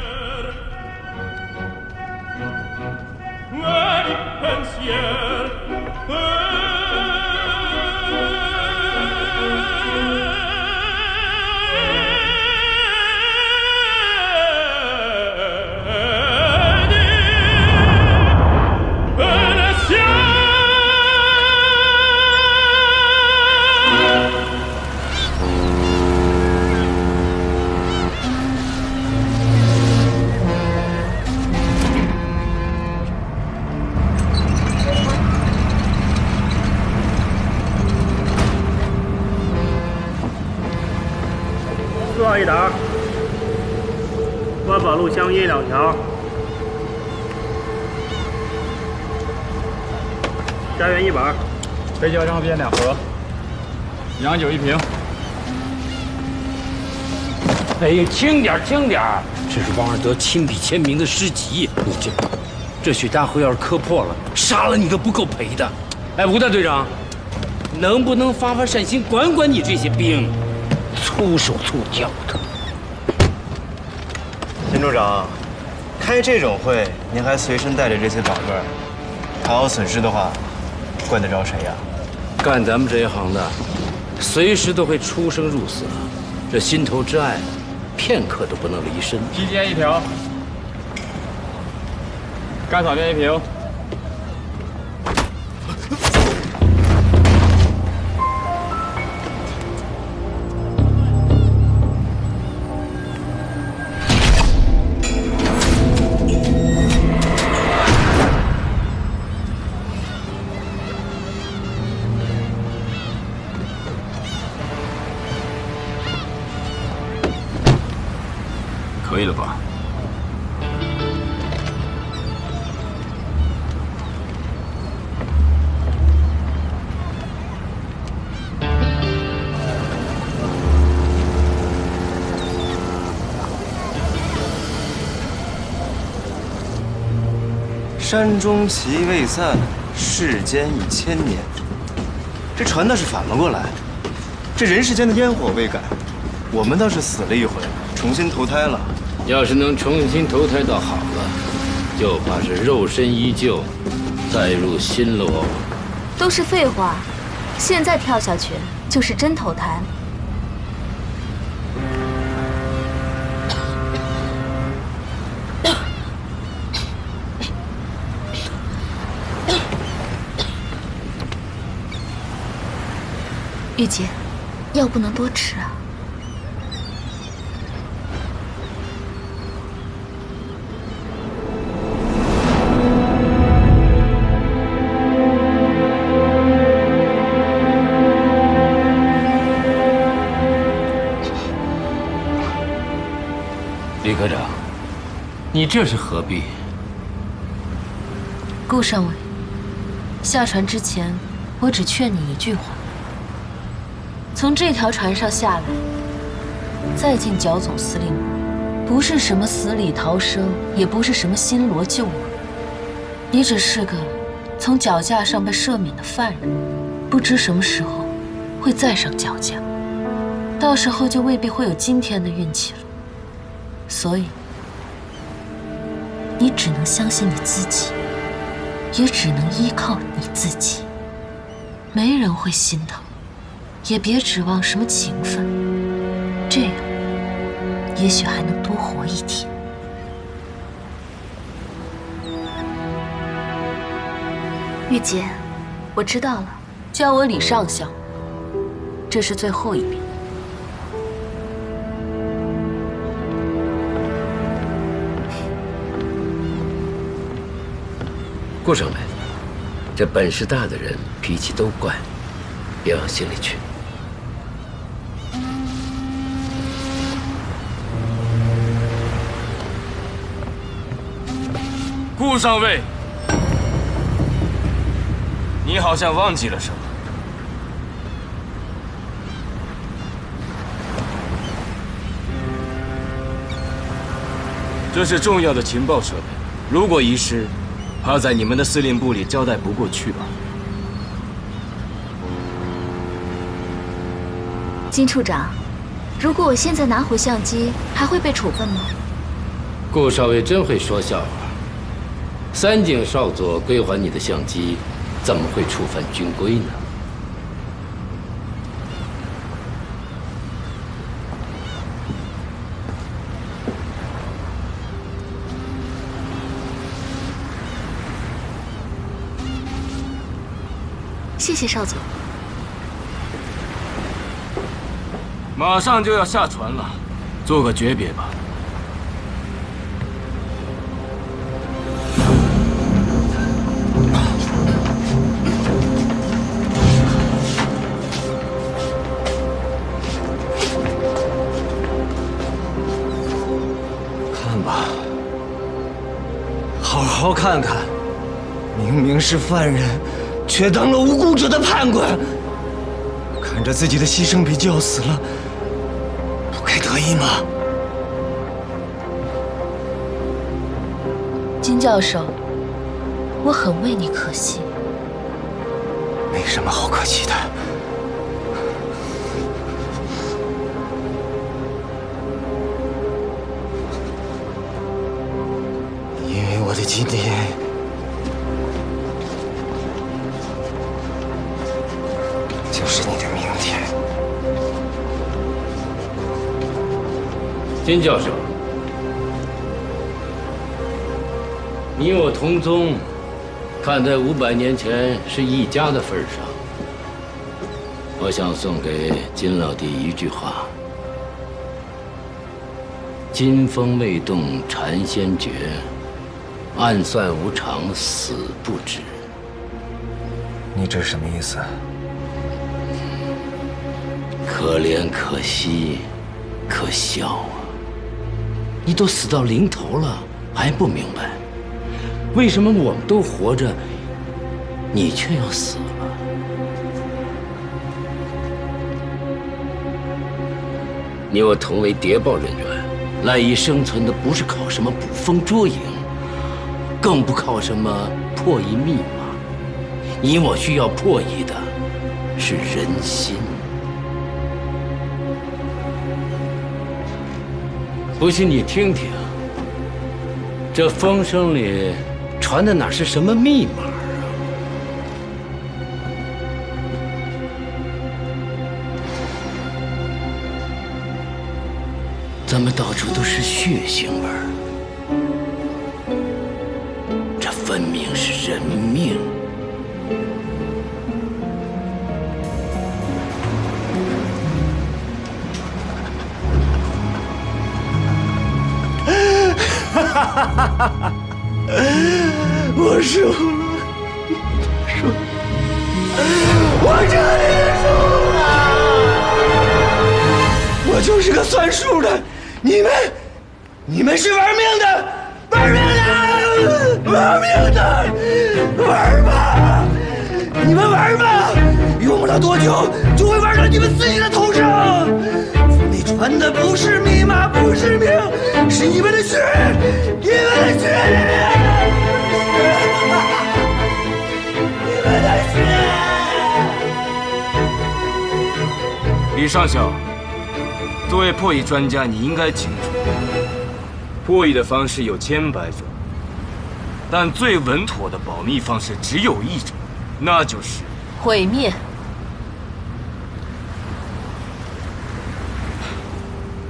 4号一打，万宝路相依2条，家园1板，北角上边2盒，洋酒1瓶。哎，轻点，轻点！这是王尔德亲笔签名的诗集，你这雪茄盒要是磕破了，杀了你都不够赔的。哎，吴大队长，能不能发善心，管管你这些兵？粗手粗脚的。金处长，开这种会，您还随身带着这些宝贝儿，倘有损失的话，怪得着谁呀？干咱们这一行的，随时都会出生入死，这心头之爱，片刻都不能离身。皮鞭1条，干草鞭1瓶。可以了吧？山中旗未散，世间1000年。这传的是反了过来，这人世间的烟火未改，我们倒是死了一回，重新投胎了。要是能重新投胎倒好了，就怕是肉身依旧，再入新罗。都是废话，现在跳下去就是真投胎。玉姐，药不能多吃啊。李科长，你这是何必？顾上尉，下船之前，我只劝你一句话：从这条船上下来，再进剿总司令部，不是什么死里逃生，也不是什么新罗救我，你只是个从绞架上被赦免的犯人，不知什么时候会再上绞架，到时候就未必会有今天的运气了。所以，你只能相信你自己，也只能依靠你自己。没人会心疼，也别指望什么情分，这样也许还能多活一天。玉洁，我知道了。叫我李上校，这是最后一遍。顾上尉，这本事大的人脾气都怪，别往心里去。顾上尉，你好像忘记了什么。这是重要的情报设备，如果遗失，怕在你们的司令部里交代不过去吧？金处长，如果我现在拿回相机，还会被处分吗？顾少尉真会说笑话。三井少佐归还你的相机，怎么会触犯军规呢？谢谢少佐。马上就要下船了，做个诀别吧。看吧，好好看看，明明是犯人，却当了无辜者的判官，看着自己的牺牲品就要死了，不该得意吗？金教授，我很为你可惜。没什么好可惜的。因为我的今天就是你的明天。金教授，你我同宗，看在500年前是一家的份上，我想送给金老弟一句话：金风未动禅先觉，暗算无常死不止。你这是什么意思？可怜可惜可笑啊！你都死到临头了，还不明白为什么我们都活着，你却要死了？你我同为谍报人员，赖以生存的不是靠什么捕风捉影，更不靠什么破译密码。你我需要破译的是人心。不信你听听，这风声里传的哪是什么密码啊？怎么到处都是血腥味儿？这分明是人命。我输了，我真的输了！我就是个算数的，你们是玩命的，玩命的，玩命的，玩吧！你们玩吧，用不了多久就会玩到你们自己的头上。风里传的不是密码，不是命，是你们的血，你们的血，你们的血。李上校，作为破译专家，你应该清楚，破译的方式有千百种，但最稳妥的保密方式只有一种，那就是毁灭。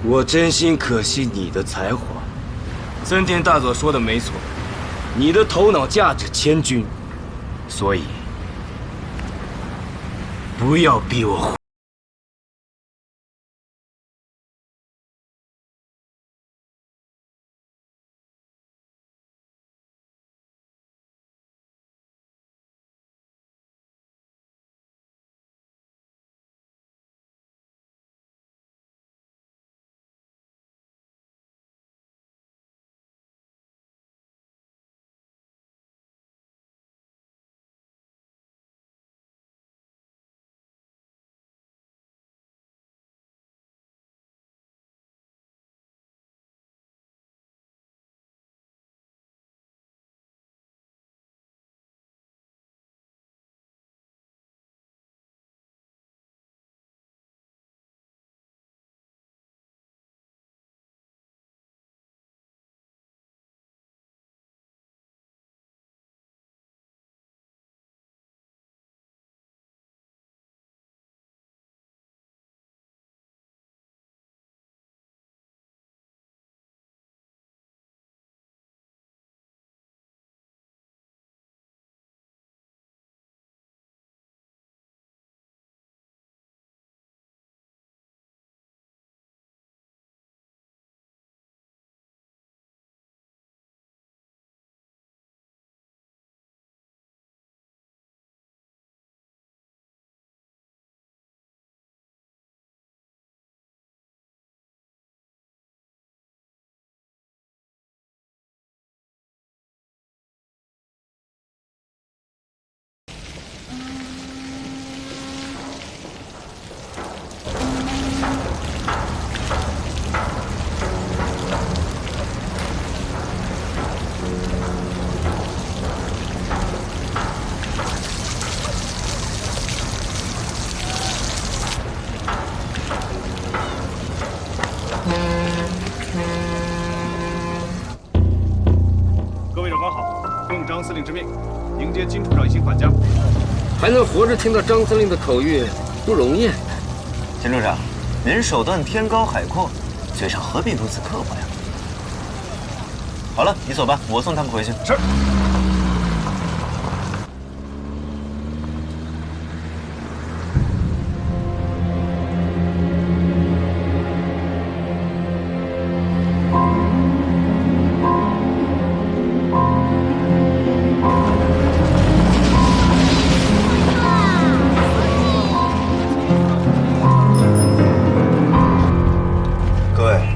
我真心可惜你的才华。森田大佐说的没错，你的头脑价值千钧，所以不要逼我。各位长官好，奉张司令之命，迎接金处长一行返家。还能活着听到张司令的口谕，不容易。金处长，您手段天高海阔，嘴上何必如此刻薄呀？好了，你走吧，我送他们回去。是。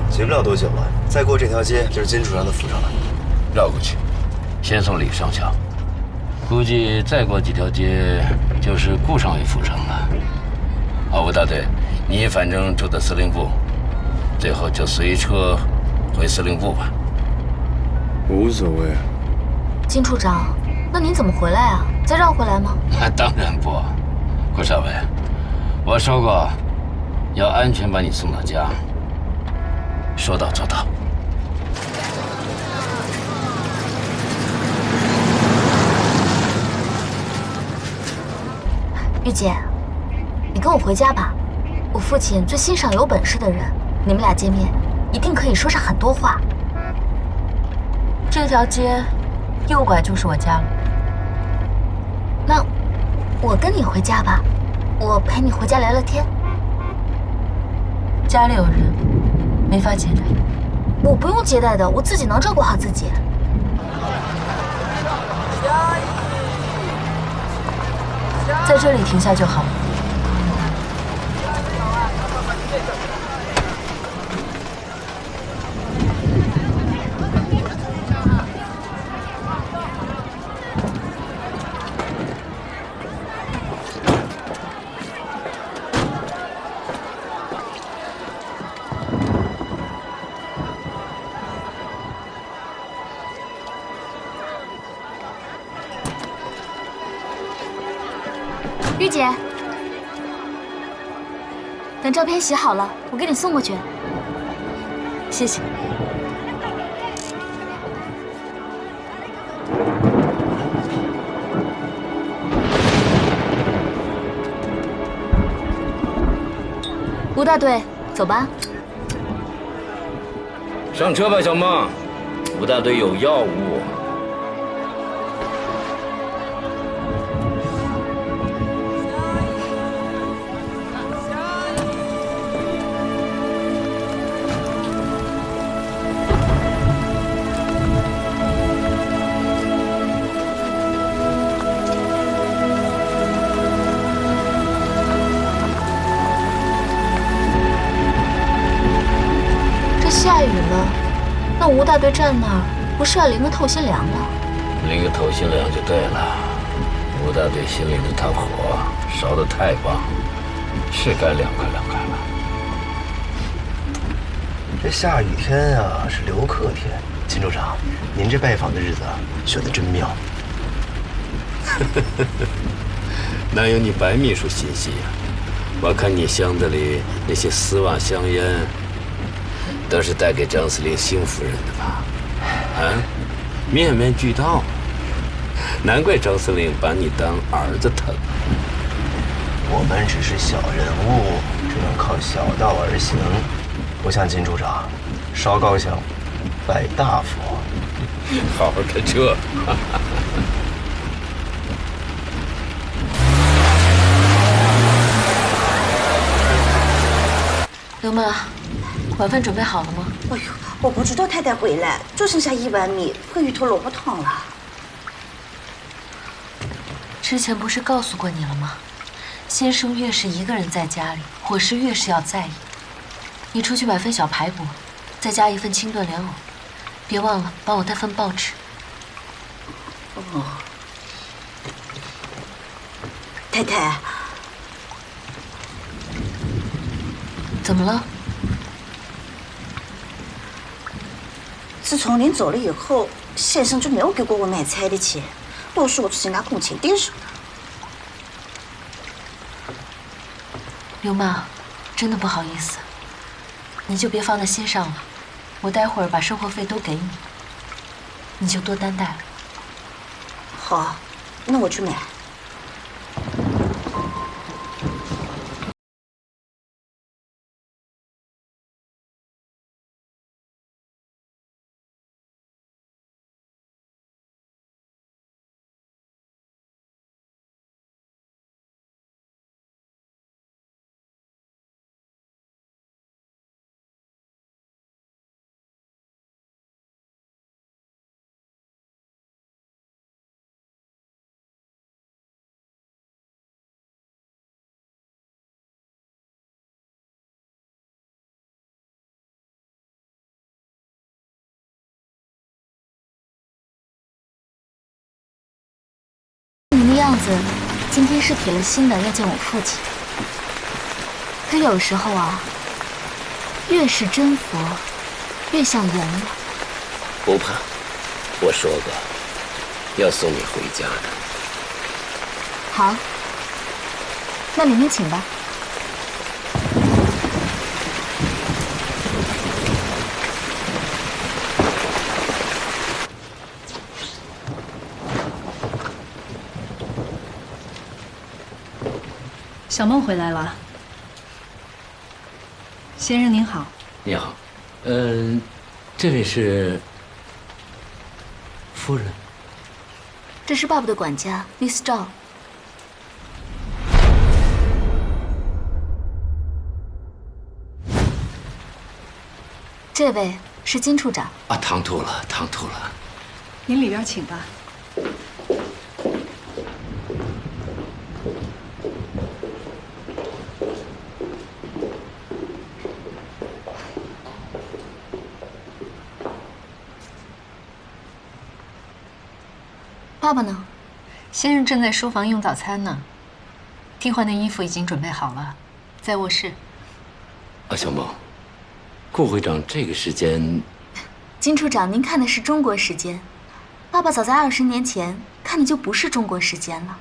结不了多久了，再过这条街就是金处长的府上了。绕过去，先送李上校。估计再过几条街就是顾上尉府上了。吴大队，你反正住在司令部，最后就随车回司令部吧。无所谓。金处长，那您怎么回来啊？再绕回来吗？那当然不。顾少尉，我说过要安全把你送到家。说到做到。玉姐，你跟我回家吧。我父亲最欣赏有本事的人，你们俩见面一定可以说上很多话。这条街右拐就是我家了。那我跟你回家吧，我陪你回家聊聊天。家里有人，没法接待。我不用接待的，我自己能照顾好自己。在这里停下就好。玉姐，等照片洗好了，我给你送过去。谢谢。吴大队，走吧。上车吧，小孟。吴大队有要务。下雨了，那吴大队站那儿，不是要淋个透心凉吗？淋个透心凉就对了。吴大队心里那团火烧得太旺，是该凉快凉快了。这下雨天啊，是留客天。秦处长，您这拜访的日子选得真妙。哪有你白秘书心细呀？我看你箱子里那些丝袜香烟。都是带给张司令邢夫人的吧？啊，面面俱到，难怪张司令把你当儿子疼。我们只是小人物，只能靠小道而行，不像金处长，烧高香，拜大佛。好好开车。刘妈。晚饭准备好了吗？哎呦，我不知道太太回来，就剩下1碗米和鱼头萝卜汤了。之前不是告诉过你了吗？先生越是一个人在家里，伙食越是要在意。你出去买份小排骨，再加一份清炖莲藕，别忘了帮我带份报纸。哦，太太，怎么了？自从您走了以后，先生就没有给过我买菜的钱，都是我自己拿工钱垫上的。刘妈，真的不好意思，你就别放在心上了。我待会儿把生活费都给你，你就多担待了。好，那我去买。您的样子，今天是铁了心的要见我父亲。可有时候啊，越是真佛，越像阎王。不怕，我说过要送你回家的。好，那里面请吧。小梦回来了，先生您好。你好，这位是夫人。这是爸爸的管家 ，Miss 赵。这位是金处长。啊，唐突了，唐突了。您里边请吧。爸爸呢？先生正在书房用早餐呢。替换的衣服已经准备好了，在卧室。啊，小梦，顾会长这个时间……金处长，您看的是中国时间，爸爸早在20年前看的就不是中国时间了。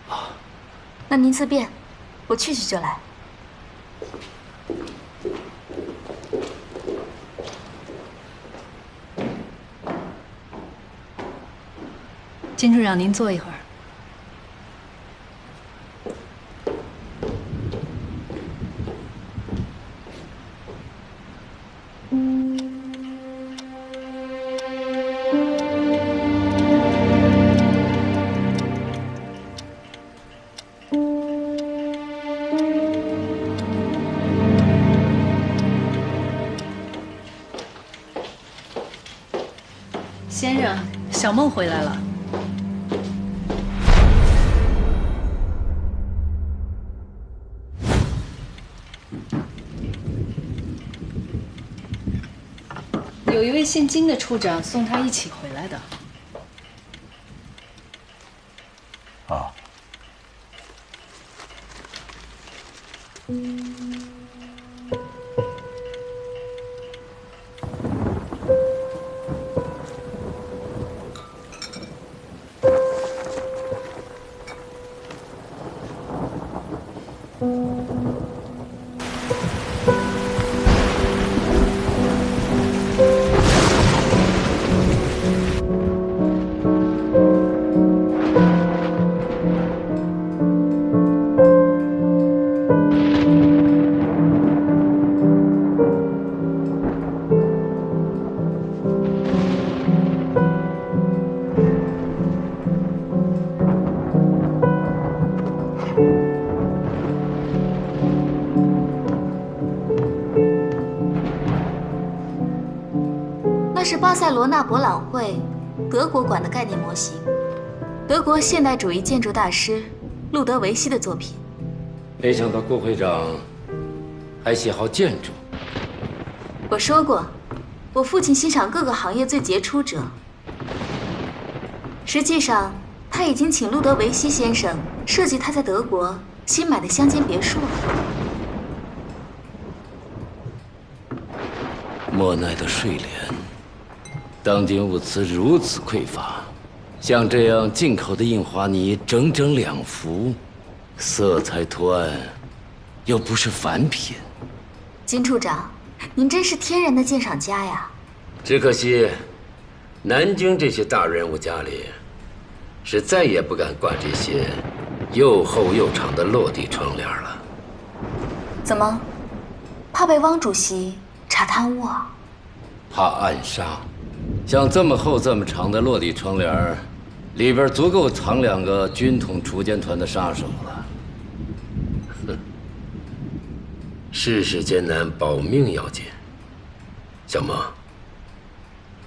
啊，那您自便，我去就来。金处长，您坐一会儿。小梦回来了。有一位姓金的处长送他一起回来的。啊。那是巴塞罗那博览会德国馆的概念模型，德国现代主义建筑大师路德维希的作品。没想到顾会长还喜好建筑。我说过，我父亲欣赏各个行业最杰出者。实际上，他已经请路德维希先生设计他在德国新买的乡间别墅了。莫奈的睡莲，当今物资如此匮乏，像这样进口的印花泥整整2幅，色彩图案又不是凡品。金处长，您真是天然的鉴赏家呀！只可惜，南京这些大人物家里，是再也不敢挂这些又厚又长的落地窗帘了。怎么，怕被汪主席查贪污啊？怕暗杀。像这么厚这么长的落地窗帘，里边足够藏2个军统锄奸团的杀手了。哼，世事艰难，保命要紧。小孟，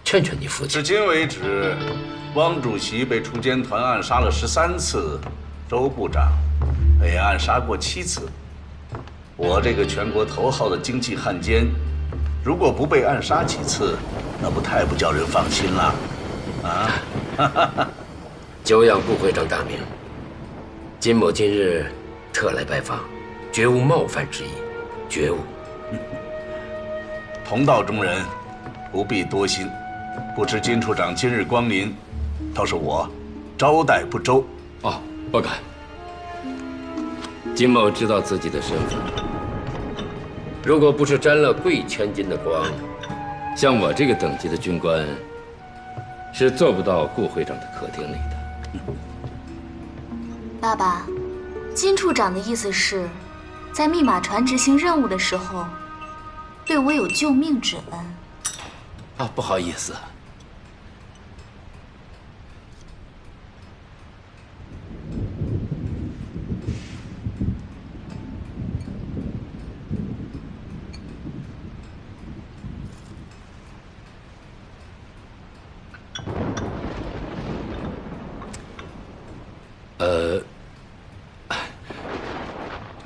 劝劝你父亲。至今为止，汪主席被锄奸团暗杀了13次，周部长被暗杀过7次。我这个全国头号的经济汉奸，如果不被暗杀几次，那不太不叫人放心了，啊！久仰顾会长大名，金某今日特来拜访，绝无冒犯之意，绝无。同道中人，不必多心。不知金处长今日光临，倒是我招待不周。哦，不敢。金某知道自己的身份，如果不是沾了贵千金的光，像我这个等级的军官，是做不到顾会长的客厅里的。爸爸，金处长的意思是，在密码船执行任务的时候，对我有救命之恩。啊，不好意思。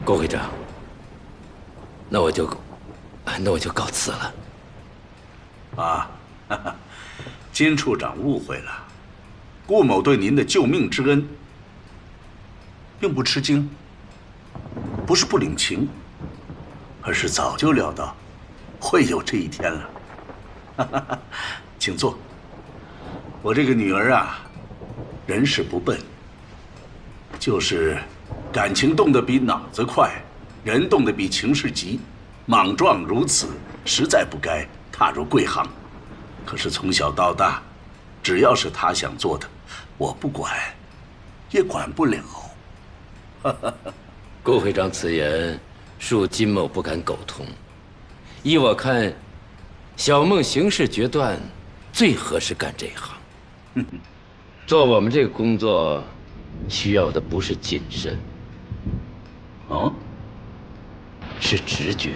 顾会长，那我就告辞了。啊，金处长误会了，顾某对您的救命之恩，并不吃惊，不是不领情，而是早就料到会有这一天了。请坐。我这个女儿啊，人是不笨，就是感情动得比脑子快，人动得比情势急，莽撞如此，实在不该踏入贵行。可是从小到大，只要是他想做的，我不管，也管不了。顾会长此言，恕金某不敢苟同。依我看，小孟行事决断，最合适干这一行。做我们这个工作，需要的不是谨慎，哦，是直觉。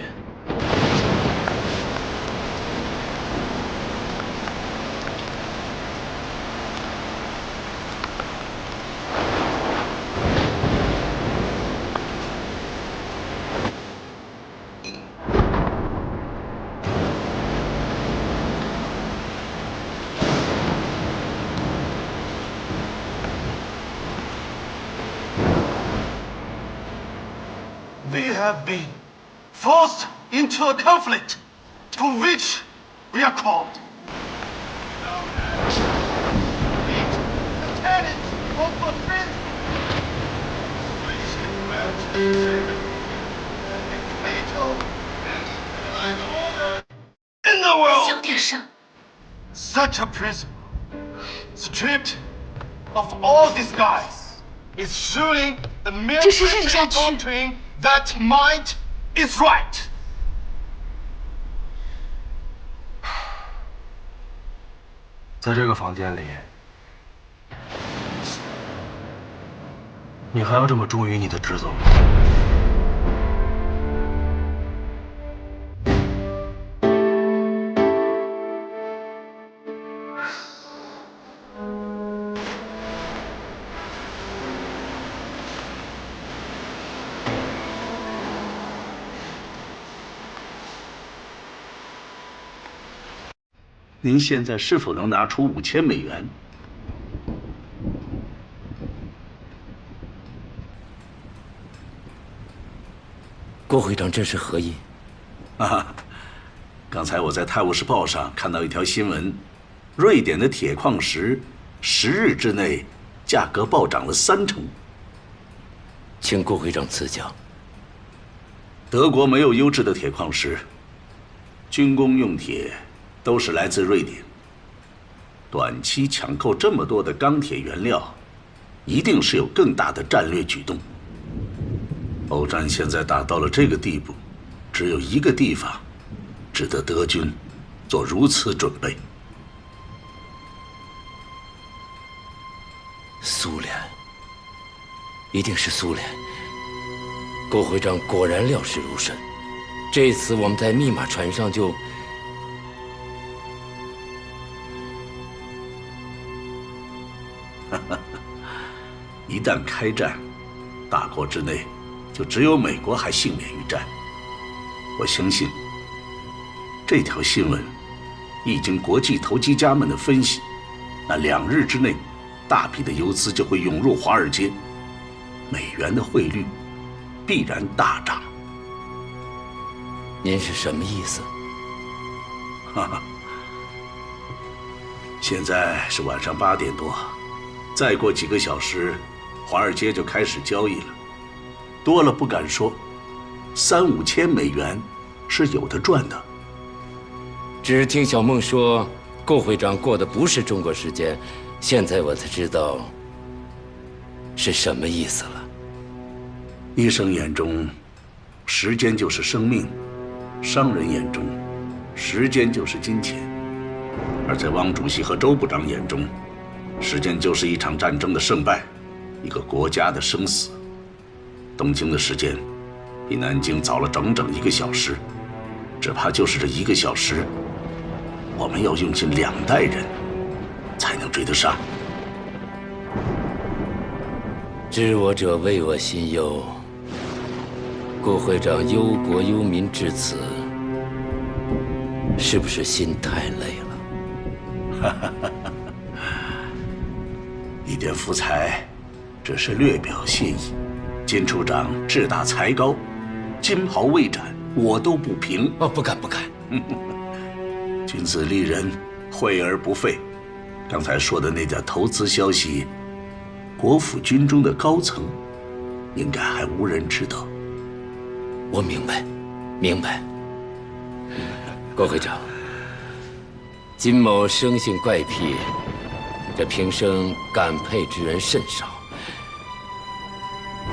We have been forced into a conflict to which we are called. The tenets of the faith. In the world, 小点声。 such a prison, stripped of all disguise, is surely the mere Christian doctrine that might is right. 在这个房间里，你还要这么忠于你的职责吗？ 您现在是否能拿出5000美元？郭会长，这是何意？啊，刚才我在《泰晤士报》上看到一条新闻，瑞典的铁矿石10日之内价格暴涨了30%。请郭会长赐教。德国没有优质的铁矿石，军工用铁。 都是来自瑞典。短期抢购这么多的钢铁原料，一定是有更大的战略举动。欧战现在打到了这个地步，只有一个地方值得德军做如此准备。苏联，一定是苏联。郭会长果然料事如神，这次我们在密码船上就。 一旦开战，大国之内就只有美国还幸免于战。我相信，这条新闻一经国际投机家们的分析，那2日之内，大批的游资就会涌入华尔街，美元的汇率必然大涨。您是什么意思？哈哈，现在是晚上8点多。 再过几个小时，华尔街就开始交易了，多了不敢说，3、5千美元是有的赚的。只听小孟说，郭会长过的不是中国时间，现在我才知道是什么意思了。医生眼中，时间就是生命；商人眼中，时间就是金钱；而在汪主席和周部长眼中， 时间就是一场战争的胜败，一个国家的生死。东京的时间比南京早了整整1个小时，只怕就是这1个小时，我们要用尽2代人才能追得上。知我者为我心忧。郭会长忧国忧民至此，是不是心太累了？哈哈哈。 一点福才，只是略表谢意。金处长志大才高，金袍未斩，我都不平。哦，不敢不敢。君子立人，惠而不费。刚才说的那点投资消息，国府军中的高层应该还无人知道。我明白，明白。郭会长，金某生性怪癖。 这平生感佩之人甚少，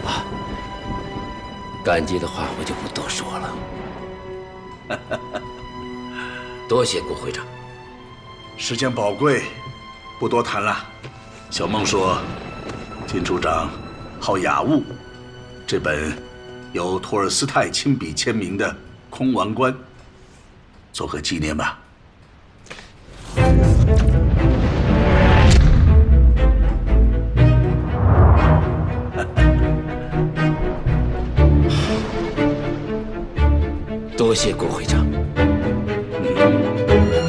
啊，感激的话我就不多说了。多谢郭会长。时间宝贵，不多谈了。小孟说，金处长好雅物，这本由托尔斯泰亲笔签名的《空王观》，做个纪念吧。多谢郭会长。